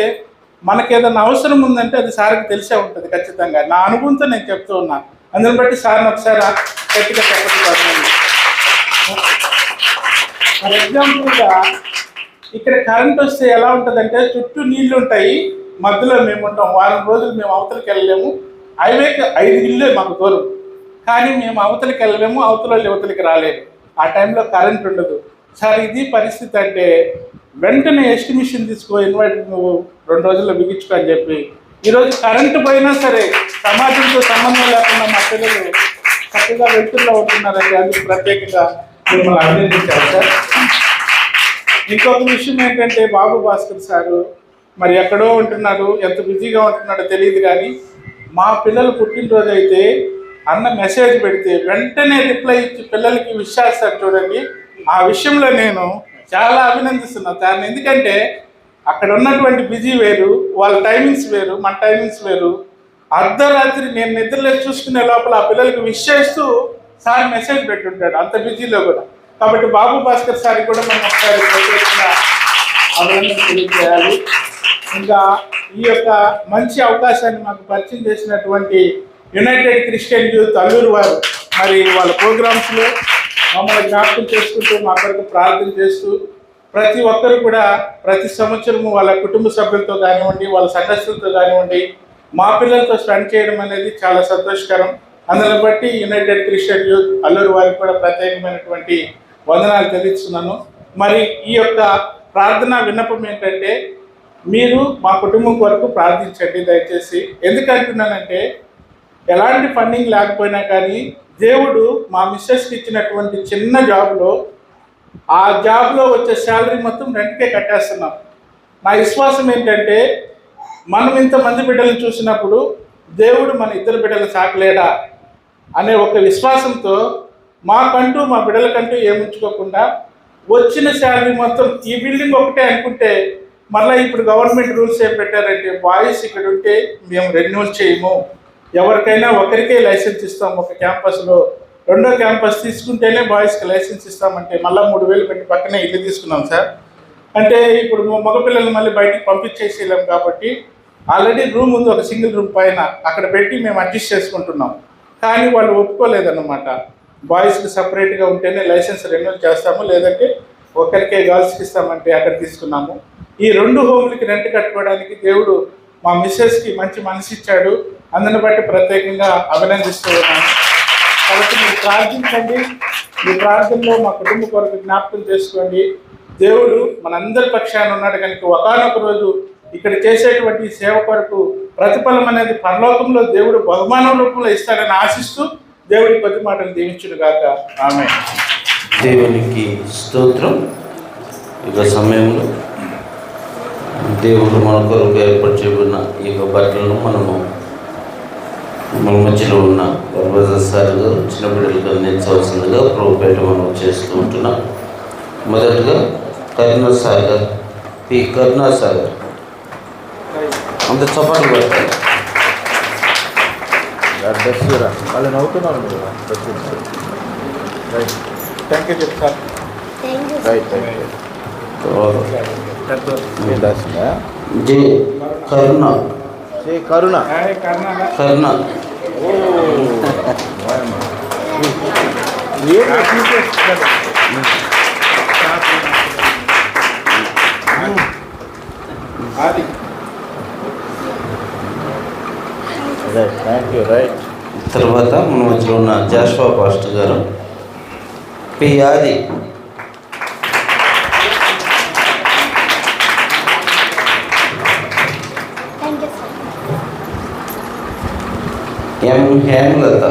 మనకి ఏదైనా అవసరం ఉందంటే అది సార్కి తెలిసే ఉంటుంది ఖచ్చితంగా. నా అనుభవంతో నేను చెప్తూ ఉన్నాను. అందుని బట్టి సార్ని ఒకసారి గట్టిగా చెప్పడం. ఫర్ ఎగ్జాంపుల్గా ఇక్కడ కరెంట్ వస్తే ఎలా ఉంటుందంటే చుట్టూ నీళ్లు ఉంటాయి, మధ్యలో మేము ఉంటాం. వారం రోజులు మేము అవతలకి వెళ్ళలేము, హైవేకి 5 ఇళ్ళే మాకు దూరం, కానీ మేము అవతలకి వెళ్ళలేము, అవతల యువతలకి రాలేము. ఆ టైంలో కరెంట్ ఉండదు. సార్ ఇది పరిస్థితి అంటే వెంటనే ఎస్టిమేషన్ తీసుకో, ఇన్వర్టర్ నువ్వు 2 రోజుల్లో బిగించుకో అని చెప్పి ఈరోజు కరెంటు పోయినా సరే సమాజంతో సంబంధం లేకుండా మా పిల్లలు చక్కగా వెళ్తుల్లో ఉంటున్నారంటే అందుకు ప్రత్యేకంగా మిమ్మల్ని అభినందించారు సార్. ఇంకొక విషయం ఏంటంటే బాబు భాస్కర్ సారు మరి ఎక్కడో ఉంటున్నాడు, ఎంత బిజీగా ఉంటున్నాడో తెలియదు, కానీ మా పిల్లలు పుట్టినరోజు అయితే అన్న మెసేజ్ పెడితే వెంటనే రిప్లై ఇచ్చి పిల్లలకి విష్ చేస్తారు చూడండి. ఆ విషయంలో నేను చాలా అభినందిస్తున్నాను దాన్ని. ఎందుకంటే అక్కడ ఉన్నటువంటి బిజీ వేరు, వాళ్ళ టైమింగ్స్ వేరు, మన టైమింగ్స్ వేరు. అర్ధరాత్రి నేను నిద్రలో చూసుకునే లోపల ఆ పిల్లలకి విష్ చేస్తూ సార్ మెసేజ్ పెట్టుంటాడు, అంత బిజీలో కూడా. కాబట్టి బాబు భాస్కర్ సార్ కూడా మనం ఒకసారి ప్రత్యేకంగా అభినందన తెలియజేయాలి. ఇంకా ఈ యొక్క మంచి అవకాశాన్ని మాకు పరిచయం చేసినటువంటి యునైటెడ్ క్రిస్టియన్ యూత్ అల్లూరు వారు మరి వాళ్ళ ప్రోగ్రామ్స్లో మమ్మల్ని జ్ఞాపకం చేసుకుంటూ మా కొరకు ప్రార్థన చేస్తూ ప్రతి ఒక్కరు కూడా ప్రతి సంవత్సరము వాళ్ళ కుటుంబ సభ్యులతో కానివ్వండి, వాళ్ళ సంఘస్థులతో కానివ్వండి, మా పిల్లలతో స్పెండ్ చేయడం అనేది చాలా సంతోషకరం. అందుని బట్టి యునైటెడ్ క్రిస్టియన్ యూత్ అల్లూరు వారికి కూడా ప్రత్యేకమైనటువంటి వందనాలు తెలియజేస్తున్నాను. మరి ఈ యొక్క ప్రార్థన విన్నపం ఏంటంటే మీరు మా కుటుంబం కొరకు ప్రార్థించండి దయచేసి. ఎందుకంటున్నానంటే ఎలాంటి ఫండింగ్ లేకపోయినా కానీ దేవుడు మా మిస్సెస్కి ఇచ్చినటువంటి చిన్న జాబ్లో ఆ జాబ్లో వచ్చే శాలరీ మొత్తం రెంట్కే కట్టేస్తున్నాం. నా విశ్వాసం ఏంటంటే మనం ఇంతమంది బిడ్డలను చూసినప్పుడు దేవుడు మన 2 బిడ్డలు సాకలేడా అనే ఒక విశ్వాసంతో మాకంటూ మా బిడ్డలకంటూ ఏముంచుకోకుండా వచ్చిన శాలరీ మొత్తం ఈ బిల్డింగ్ ఒకటే అనుకుంటే, మళ్ళీ ఇప్పుడు గవర్నమెంట్ రూల్స్ ఏం పెట్టారంటే బాయ్స్ ఇక్కడ ఉంటే మేము రెన్యూవల్ చేయము, ఎవరికైనా ఒకరికే లైసెన్స్ ఇస్తాం ఒక క్యాంపస్లో, రెండో క్యాంపస్ తీసుకుంటేనే బాయ్స్కి లైసెన్స్ ఇస్తామంటే మళ్ళీ 3,000 పెట్టి పక్కనే ఇల్లు తీసుకున్నాం సార్. అంటే ఇప్పుడు మగపిల్లలు మళ్ళీ బయటికి పంపించేసేయలేం కాబట్టి ఆల్రెడీ రూమ్ ఉంది, ఒక సింగిల్ రూమ్ పైన అక్కడ పెట్టి మేము అడ్జస్ట్ చేసుకుంటున్నాం. కానీ వాళ్ళు ఒప్పుకోలేదన్నమాట, బాయ్స్కి సపరేట్గా ఉంటేనే లైసెన్స్ రెన్యూవల్ చేస్తాము, లేదంటే ఒకరికే గర్ల్స్కి ఇస్తామంటే అక్కడ తీసుకున్నాము. ఈ 2 హోమ్లకి రెంట్ కట్టుకోవడానికి దేవుడు మా మిస్సెస్కి మంచి మనసు ఇచ్చాడు. అందుని బట్టి ప్రత్యేకంగా అభినందిస్తూ ఉన్నాను. కాబట్టి మీరు ప్రార్థించండి, మీ ప్రార్థనలో మా కుటుంబ కొరకు జ్ఞాపకం చేసుకోండి. దేవుడు మనందరి పక్షాన ఉన్నాడు కనుక ఒకానొక రోజు ఇక్కడ చేసేటువంటి సేవ కొరకు ప్రతిఫలం అనేది పరలోకంలో దేవుడు బహుమానం రూపంలో ఇస్తాడని ఆశిస్తూ దేవుడి కొద్ది మాటలు దీవించును గాక. ఆమేన్. దేవునికి స్తోత్రం. ఈ సమయంలో దేవుడు మన కొరకు ఏర్పరచబడిన ఈ బట్టలను మనము మన మధ్యలో ఉన్న ప్రొఫెసర్ సార్ గారు చిన్న బిడ్డలకు అందించవలసిందిగా ప్రభుపేట మనం చేస్తూ ఉంటున్నాం. మొదటగా కరుణాసాగర్, పి కరుణాసాగర్. అంత చప్పట్లు పెట్టాలి. వాళ్ళు నవ్వుతున్నారు మీరు. రైట్, థ్యాంక్ యూ చెప్తాను. Right right. J Karuna, J Karuna. Karuna. ఆది రైట్, థ్యాంక్ యూ. రైట్. తర్వాత మన మధ్యలో ఉన్న జాషువా పాస్టర్ గారు, పి ఆది. ఎం హేమలత.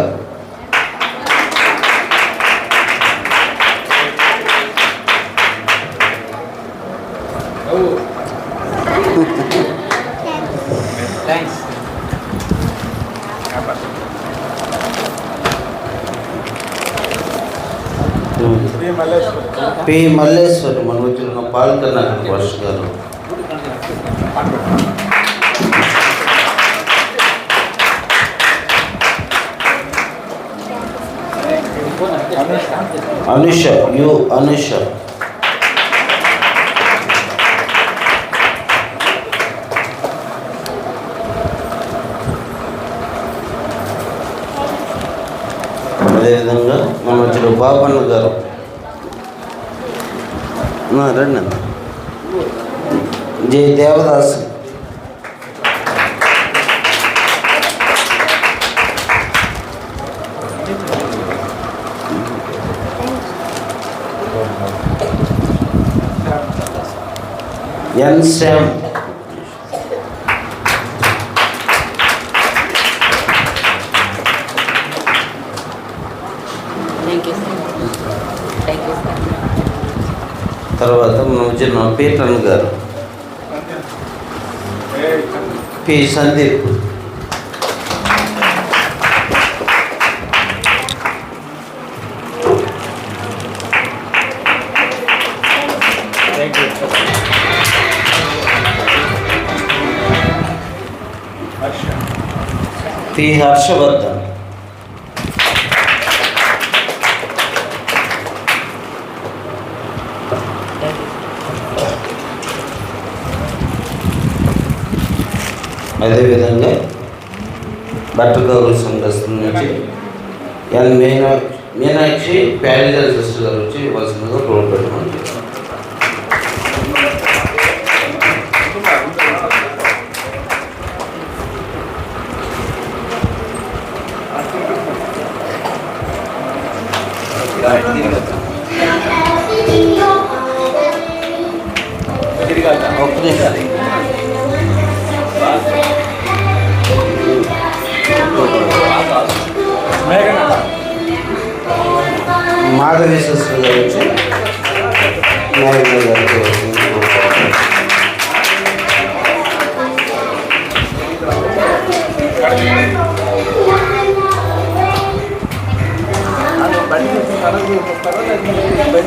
పి మల్లేశ్వరి, మన మధ్యలో ఉన్న పాల్కర్ణాటక పాస్టర్ గారు. అనుష, యు అనుష. అదేవిధంగా మన మధ్యలో బాబన్న గారు. రండి. జై దేవదాస్. ఎన్ శ్యామ్. తర్వాత మన వచ్చిన పీటన్ గారు, పి సందీప్. పి హర్షవర్ధన్. అదేవిధంగా భట్టగౌరవ సంఘస్థం నుంచి ఎన్ మీనాక్షి ప్యారిజల్ సిస్టర్ గారు వచ్చి ఇవ్వాల్సిందిగా రోడ్ పెట్టమని. మాధవి సిస్టర్ గారు వచ్చి నారాయణ గారికి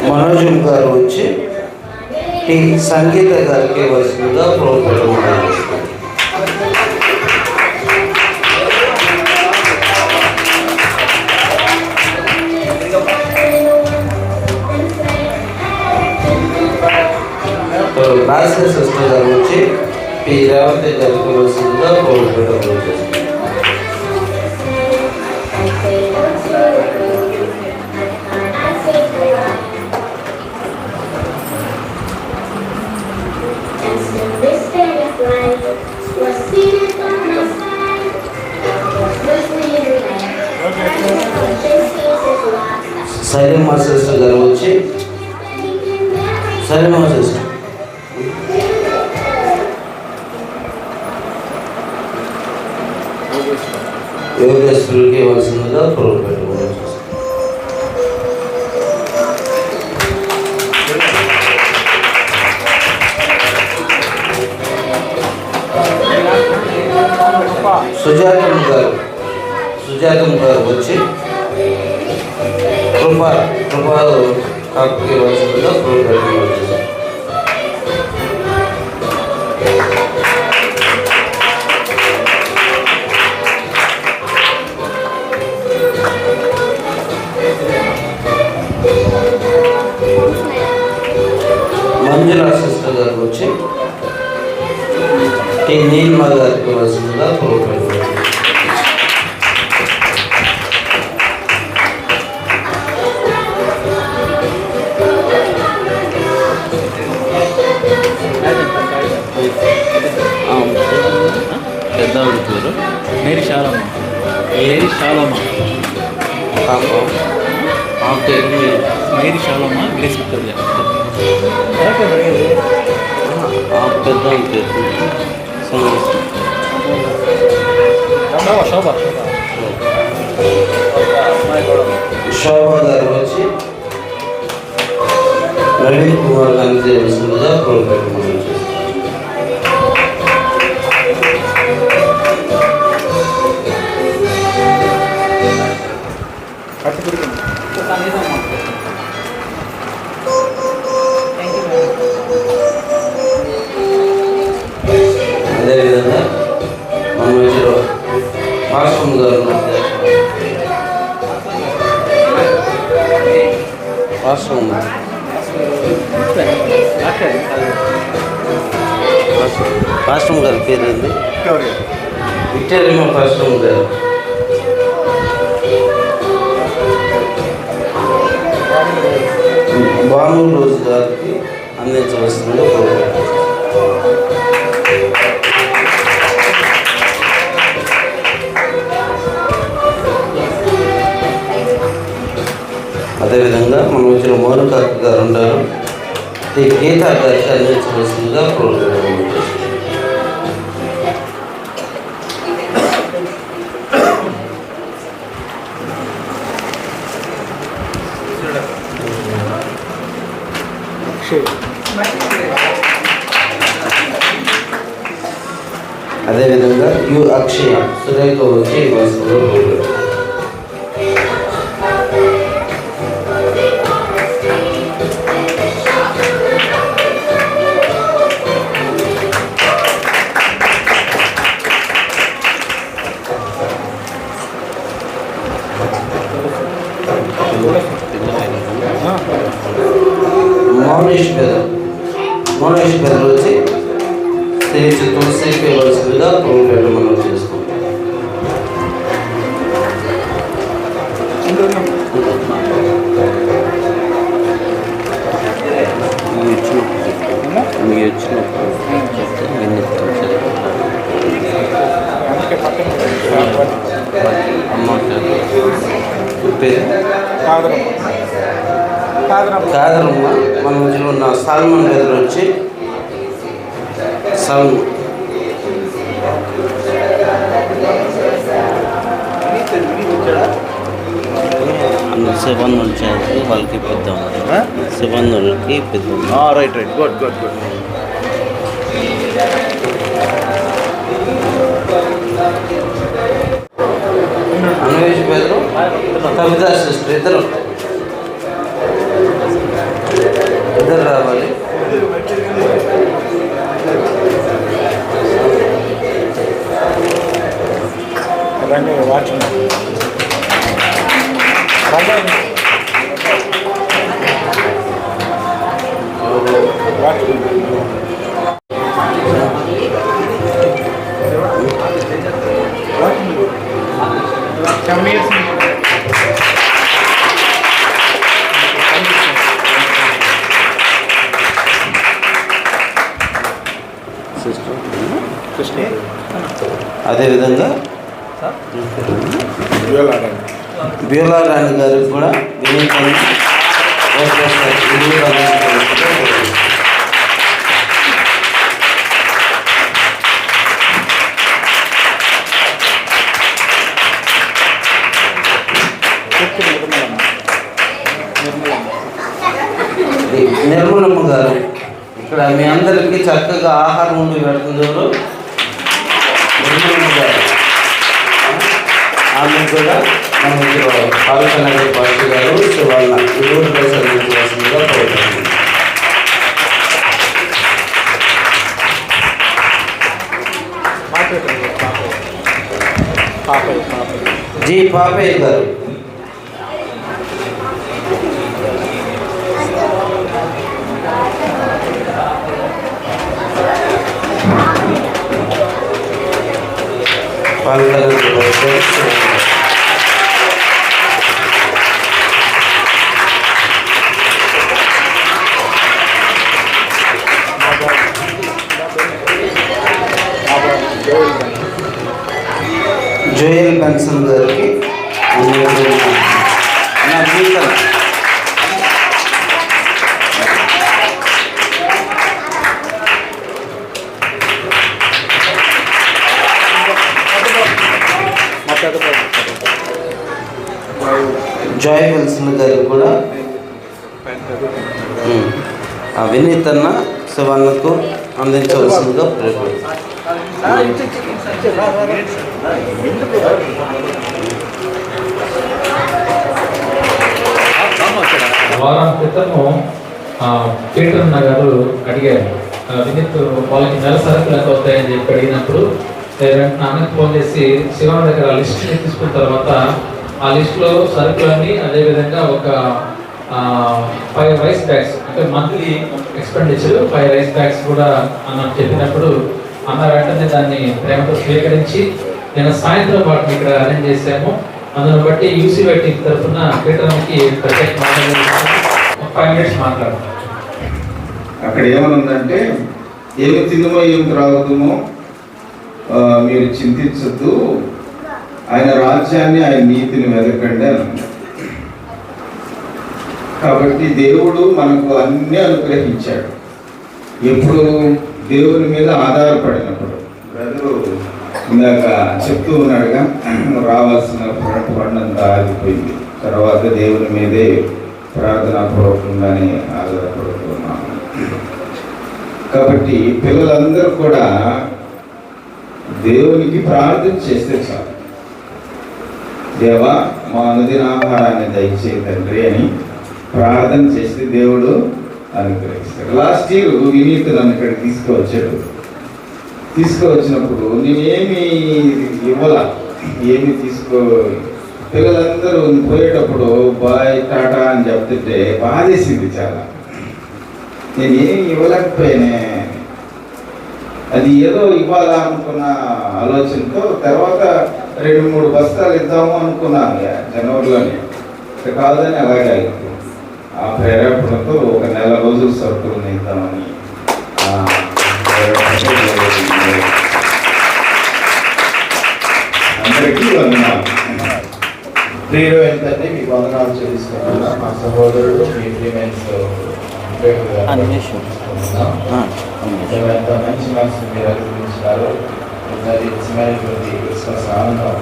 మనోజ్ గారు వచ్చి టి సంగీత గారికి వస్తుందిగా ప్రోగ్రాం. రాజశేఖర్ సిస్టర్ గారు వచ్చి పి రేవంత్ గారికి వస్తుందిగా ప్రోగ్రాం. సైలమ్మ సిస్టర్ గారు వచ్చి సైలమ్మ సిస్టర్ యోగేశ్వరుడికి ఇవ్వాల్సిందిగా ప్రోగ్రాం. సుజాతం గారు వచ్చి కృప హక్కు ఇవ్వాల్సిందిగా ప్రోగ్రామ్ చేశారు. మంజుల సిస్టర్ గారికి వచ్చి టీ నీలిమ గారికి ఇవ్వాల్సిందిగా ప్రోగ్రామ్ పెద్ద పేరు మేరీ శాలమ్మ. మేరీ శాలమ్మ ఆ పేరు మేరీ శాలమ్మ గ్రేస్ విక్టోరియా. ఆ పెద్ద పేరు శోభ శోభ గారు వచ్చి నవీన్ కుమార్ గారికి చేయవలసిందిగా ప్రోగ్రామ్ చేస్తారు. అదేవిధంగా మన మధ్యలో మాస్టర్ గారు పాస్టర్ గారి పేరు ఏంది? విక్టోరియా పాస్టర్ గారు. భాను రోజు గారికి అందించవలసిందిగా ప్రోగ్రాం. అదేవిధంగా మన వచ్చిన మౌనకార్తి గారు ఉన్నారు. ఈ గీతా గారికి అందించవలసిందిగా ప్రోగ్రాం. అదేవిధంగా యు అక్షయ సురేఖ వచ్చి ఇవ్వాల్సిందిగా ప్రోగ్రాం. మౌనేష్ పేరు వచ్చి శ్రీ తులసికి ఇవ్వాల్సిందిగా ప్రోగ్రాం మనం చేసుకుంటాం. మీరు వచ్చినప్పుడు చెప్తే నేను అమ్మ పేరు కాదరమ్మ. మన మధ్యలో ఉన్న సల్మాన్ గారు వచ్చి సిబ్బందులు చేసి వాళ్ళకి ఇప్పిద్దాం. సిబ్బందులకి ఇప్పిద్దాం. Right good good good. Anvesh పేరు కవితా సిస్టర్ ఇద్దరు రావాలి. అదేవిధంగా బ్యూలా రాణి గారికి కూడా నిర్మలమ్మ గారు ఇక్కడ మీ అందరికీ చక్కగా ఆహారం ఉండి పెడుతుంది. నిర్మలమ్మ గారు ఆమె కూడా పాల్కనగర్ పాస్టర్ గారు శివన్న ఇరువురు ప్రైజ్ అందించవలసిందిగా కోరుతున్నాను. జి పాపయ్య గారు. పాల్కనగర్ జోయల్ బెన్సన్ గారికి నా జీవితం జాయ్ బెన్సన్ గారికి కూడా వినీతన్న శివన్నకు అందించవలసిందిగా ప్రేరేపణ. వారం క్రితము పీటర్ గారు అడిగారు వినీత్ వాళ్ళకి నెల సరుకులు ఎంత వస్తాయని చెప్పి అడిగినప్పుడు అన్నకు ఫోన్ చేసి శివన్న దగ్గర లిస్ట్ తీసుకున్న తర్వాత ఆ లిస్టులో సరుకులన్నీ అదేవిధంగా ఒక 5 రైస్ బ్యాగ్స్ అంటే మంత్లీ ఎక్స్పెండిచర్ 5 రైస్ బ్యాగ్స్ కూడా అన్న చెప్పినప్పుడు అన్న వెంటనే దాన్ని ప్రేమతో స్వీకరించి నేను సాయంత్రం వాటిని ఇక్కడ అరేంజ్ చేశాము. అందును బట్టి యూసీవై టీం తరఫున పీటర్కి ప్రత్యేక మాట్లాడారు. 5 minutes మాట్లాడు. అక్కడ ఏమనుందంటే ఏమి తిందుమో ఏమి త్రాగుదుమో మీరు చింతించద్దు, ఆయన రాజ్యాన్ని ఆయన నీతిని వెతకండి అని. కాబట్టి దేవుడు మనకు అన్నీ అనుగ్రహించాడు. ఎప్పుడు దేవుని మీద ఆధారపడినప్పుడు. బ్రదరు ఇందాక చెప్తూ ఉన్నాడుగా రావాల్సిన పండంత ఆగిపోయింది, తర్వాత దేవుని మీదే ప్రార్థనాపూర్వకంగానే ఆధారపడుతున్నాము. కాబట్టి పిల్లలందరూ కూడా దేవునికి ప్రార్థన చేస్తే చాలు. దేవా మా అనుదినాహారాన్ని దయచేయి తండ్రి అని ప్రార్థన చేస్తే దేవుడు అనుగ్రహిస్తాడు. లాస్ట్ ఇయర్ వినీత్ నన్ను ఇక్కడ తీసుకువచ్చినప్పుడు నేనేమి ఇవ్వాల, ఏమి పిల్లలందరూ పోయేటప్పుడు బాయ్ టాటా అని చెప్తుంటే బాధేసింది చాలా. నేనేమి ఇవ్వలేకపోయానే, అది ఏదో ఇవ్వాలా అనుకున్న ఆలోచనతో తర్వాత 2-3 బస్తాలు ఇద్దాము అనుకున్నాను జనవరిలోనే. కాదని అలాగే అయిపోయింది. ఆ ప్రేరేపణతో ఒక నెల రోజులు సరుకులు ఇద్దామని అందరికీ వందనాలు. ప్రియులు ఏంటంటే మీకు వందనాలు చెల్లిస్తున్నాను. మా సహోదరుడు మీ ప్రియమైన ఎంత మంచి మనసు మీరు అభివృద్ధించినారు. అది నిజమైనటువంటి క్రిస్మస్ ఆనందం.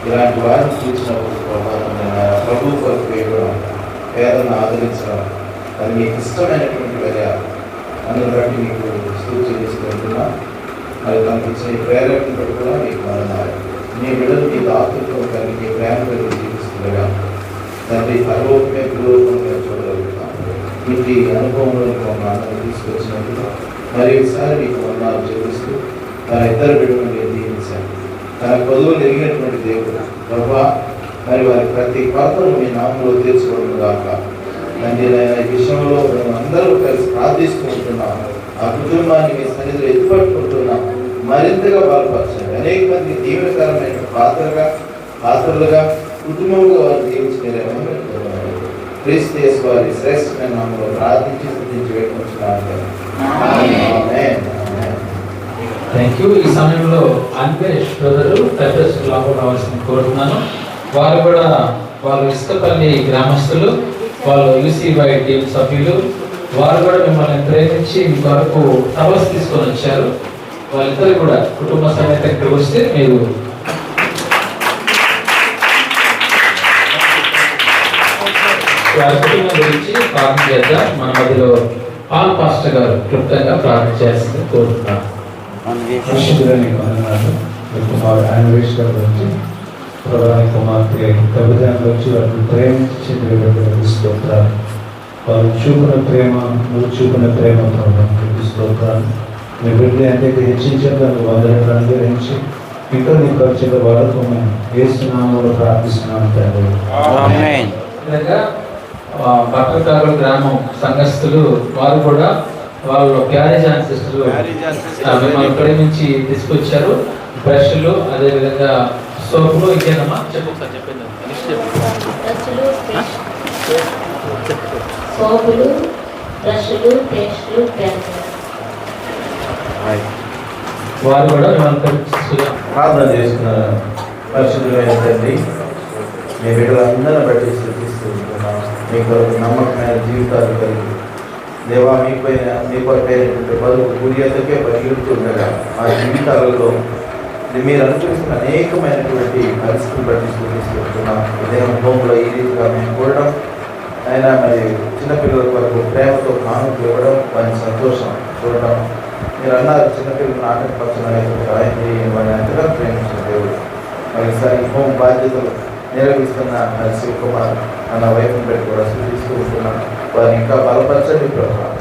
ఇలాంటి వారిని చూసినప్పుడు ప్రభు కొరకు ఇవ్వడం, పేదలను ఆదరించడం, అది మీకు ఇష్టమైనటువంటి వేళ అందుని బట్టి మీకు స్తోత్రం చెల్లిస్తుంటున్నాం. మరి తనకు ఇచ్చిన ప్రేరేపణ కూడా మీకు వందనాలు. మీ బిడ్డలు మీకు ఆతృత్వం కలిగి ప్రేమ కలిగి జీవిస్తుండగా తండ్రి పరలోకమే పురోగంగా చూడగలుగుతాం. ఇంటి అనుభవంలో మమ్మల్ని తీసుకొచ్చినప్పుడు మరి ఒకసారి మీకు వందనాలు చెల్లిస్తూ తన ఇద్దరు బిడ్డలను మీరు దీవించారు. తన కొలువులు ఎరిగినటువంటి దేవుడు ప్రభా, మరి వారి ప్రతి కొరతను మీ నామంలో తీర్చుకోవడం కాక తండ్రి ఈ విషయంలో మేము అందరూ కలిసి ప్రార్థిస్తూ ఉంటున్నాం. ఆ కుటుంబాన్ని మీ సన్నిధిలో ఎత్తుపట్టుకుంటున్నాం. మరింతగా బలపరచండి. అనేక మంది దీవెనకరమైన పాత్రలుగా కుటుంబంగా వారు జీవించలేమని క్రీస్తు యేసు వారి శ్రేష్టమైన నామములో ప్రార్థించి స్తుతించి వేడుకుంటున్నాను. Thank you. ఈ సమయంలో అన్వేష్ బ్రదరు పెద్దస్ లాభం రావాల్సింది కోరుతున్నాను. వారు కూడా వాళ్ళు ఇసుకపల్లి గ్రామస్తులు, వాళ్ళు యూసీవై టీం సభ్యులు. వారు కూడా మిమ్మల్ని ప్రేమించి మీ వరకు టవల్స్ తీసుకొని వచ్చారు. వాళ్ళిద్దరు కూడా కుటుంబ సమేత ఇక్కడికి వస్తే మీరు వారి కుటుంబం గురించి ప్రార్థన చేద్దాం. మన మధ్యలో పాల్ పాస్టర్ గారు క్లుప్తంగా ప్రార్థన చేయాల్సింది కోరుతున్నాను. కుమార్ అన్వేష్ గారి గురించి ప్రధాని కుమార్తె కవితాన్ని వచ్చి వాటిని ప్రేమించి స్తోత్రాలు. వారు చూపిన ప్రేమ, నువ్వు చూపిన ప్రేమ ప్రభావం స్తోత్రాలు. నీ బిడ్డ అంటే హెచ్చించడానికి వందలను అనుగ్రహించి ఇంకా నీ పరిచయ వాడుకోమని యేసునామములో ప్రార్థిస్తున్నాను తండ్రి. భక్తకారు గ్రామం సంఘస్థులు వారు కూడా వాళ్ళు క్యారేజ్ అండ్ సిస్టర్ మిమ్మల్ని ఇక్కడి నుంచి తీసుకొచ్చారు. బ్రష్లు, అదేవిధంగా సోపులు, ఇంకేనమ్మా చెప్పు ఒకసారి చెప్పింది. సోపులు, బ్రష్లు, పేస్టులు, వారు కూడా ప్రార్థన చేస్తున్నారు. పరిశుద్ధమైన తండ్రి, మీ బిడ్డలందరినీ బట్టి స్థుతిస్తున్నాం. మీ కొరకు నమ్మకమైన జీవితాలు కలిగి దేవా మీ కొరకైనటువంటి బరువు గురియతకే పరిగెడుతుండగా ఆ జీవితాలలో మీరు అనుసరిస్తున్న అనేకమైనటువంటి పరిస్థితులు బట్టి స్థుతిస్తున్నాం. ఇదే హోంలో ఈ రీతిగా మేము చూడడం, అయినా మరి చిన్నపిల్లల కొరకు ప్రేమతో కానుకలు ఇవ్వడం, వారి సంతోషం చూడడం. మీరు అన్నారు చిన్నపిల్లలను ఆటంకపరచడానికి ఆయన అంతగా ప్రేమించిన దేవుడు. మరోసారి హోం బాధ్యతలు నిర్వహిస్తున్న శివకుమార్ అన్న వైపును పెట్టి కూడా సూచిస్తూ ఉంటున్నాను. వారిని ఇంకా బలపరచండి ప్రభావం.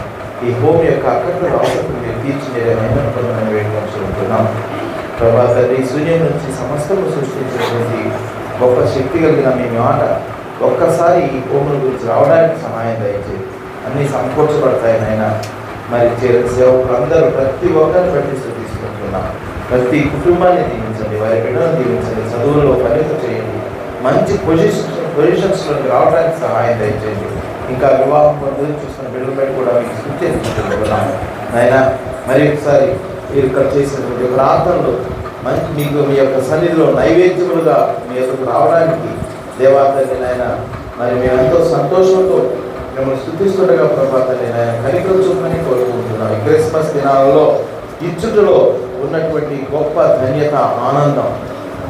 ఈ హోం యొక్క అక్కడి అవసరం మీరు తీర్చి మీరేమైనా వేడుకుంటున్నాం ప్రభా. తండ్రి, శూన్యం నుంచి సమస్తము సృష్టించినటువంటి గొప్ప శక్తి కలిగిన మీ మాట ఒక్కసారి ఈ హోముల గురించి రావడానికి సహాయం దయచేది. అన్నీ సంకోచపడతాయి నాయన. మరి సేవకులందరూ ప్రతి ఒక్కరిని బట్టి తీసుకుంటున్నాం. ప్రతి కుటుంబాన్ని దీవించండి, వారి బిడ్డలను దీవించండి, చదువులో ఫలిత చేయండి, మంచి పొజిషన్స్లోకి రావడానికి సహాయం దయచేయండి. ఇంకా వివాహం పొందుకు చూస్తున్న బిడ్డలపై కూడా మీకు సూచించుకుంటున్నాం నాయన. మరి ఒకసారి మీరు ఇక్కడ చేసినటువంటి ప్రార్థనలు మంచి మీకు మీ యొక్క సన్నిధిలో నైవేద్యములుగా మీ యొక్కకు రావడానికి దేవాతని నాయన మరి మేము ఎంతో సంతోషంతో మిమ్మల్ని స్తుతిస్తుండగా ప్రభాతాన్ని నాయన కనికరం చూపని కోరుకుంటున్నాం. ఈ క్రిస్మస్ దినాలలో ఇచ్చుటలో ఉన్నటువంటి గొప్ప ధన్యత, ఆనందం.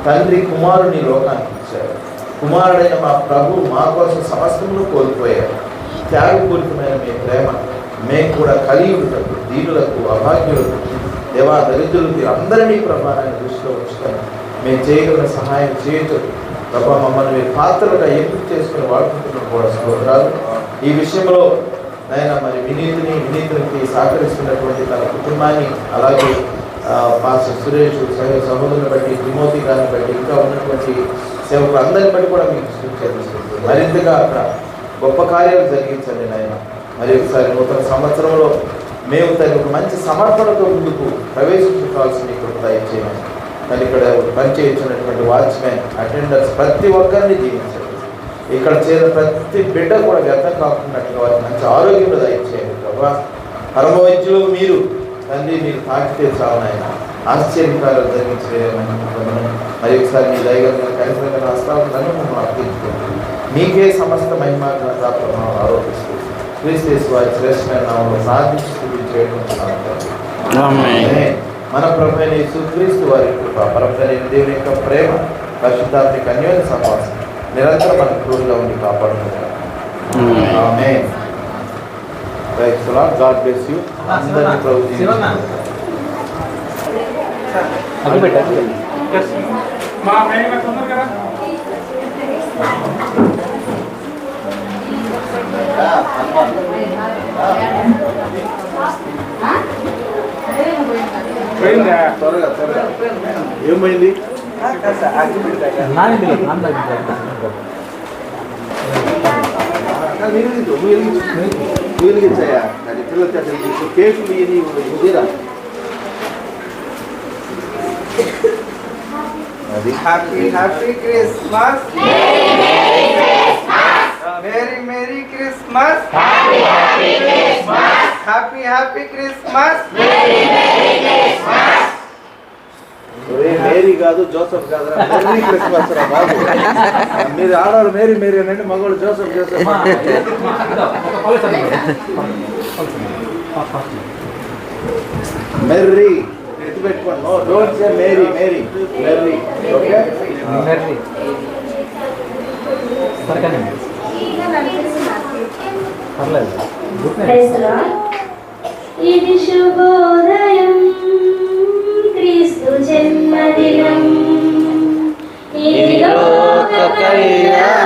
తండ్రి కుమారుని లోకానికి ఇచ్చారు. కుమారుడైన మా ప్రభు మా కోసం సమస్తమును కోల్పోయారు. త్యాగపూరితమైన మీ ప్రేమ మేము కూడా కలిగి ఉంటాము. దీనులకు, అభాగ్యులకు, దేవా దరిద్రులకి అందరినీ ప్రభావాన్ని దృష్టిలో ఉంచుతాను. మేము చేయగలిగిన సహాయం చేయటం ప్రభా మమ్మల్ని మీరు పాత్రలుగా ఎంపిక చేసుకుని వాడుకుంటున్నాం కూడా స్తోత్రాలు. ఈ విషయంలో ఆయన మరి వినీతునికి సహకరిస్తున్నటువంటి తన కుటుంబాన్ని, అలాగే పాస్టర్ సురేష్ సహోదరుని బట్టి, తిమోతి గారిని బట్టి, ఇంకా ఉన్నటువంటి సేవకులు అందరిని బట్టి కూడా మీకు చెల్లిస్తుంది. మరింతగా అక్కడ గొప్ప కార్యాలు జరిగించండి నాయన. మరి ఒకసారి నూతన సంవత్సరంలో మేము తను ఒక మంచి సమర్పణతో ముందుకు ప్రవేశించుకోవాల్సింది ఇక్కడ దయచేయమని. కానీ ఇక్కడ పనిచేయించినటువంటి వాచ్మెన్, అటెండర్స్ ప్రతి ఒక్కరిని జీవించండి. ఇక్కడ చేరిన ప్రతి బిడ్డ కూడా వ్యర్థం కాకున్నట్టుగా వారికి మంచి ఆరోగ్యంలో దయచేయండి ప్రభా. పరమ వైద్యులు మీరు తండ్రి, మీరు తాకితే చాలనైనా ఆశ్చర్యకారాలు జరిగించలేమని మరి ఒకసారి మీ దైవంగా కనిపంగా రాస్తాను మమ్మల్ని అర్థించుకోండి. మీకే సమస్త మహిమ ఆరోపిస్తూ క్రీస్తు వారి శ్రేష్టమైన నామంలో ప్రార్థించి చేయకుంటున్నాను. మన ప్రభు అయిన యేసుక్రీస్తు వారి కృప, పరమైన దేవుని యొక్క ప్రేమ, పరిశుద్ధాత్మిక అన్యోన్య సహవాసం నిరంతరం మనకు తోడుగా ఉండి కాపాడుకుంటాం. ఆమేన్. Praise the Lord. God bless you. అందరినీ ప్రభు త్వరగా ఏమైంది? వెలిగించాయా కేకులు ఇది ముదిరా అది. Happy happy Christmas, merry merry Christmas, happy happy Christmas. Mary కాదు, జోసఫ్ కాదురా, మేరీ క్రిస్మస్ రా బాబు. మీరు ఆడవాళ్ళు మేరీ మేరీ అనండి, మగవాళ్ళు జోసఫ్ జోసఫ్. మెర్రీ ఎత్తి పెట్టుకోండి. No don't say Mary Mary, merry. Okay, merry. ఇది శుభోదయం, క్రీస్తు జన్మదినం. కళ్యాణ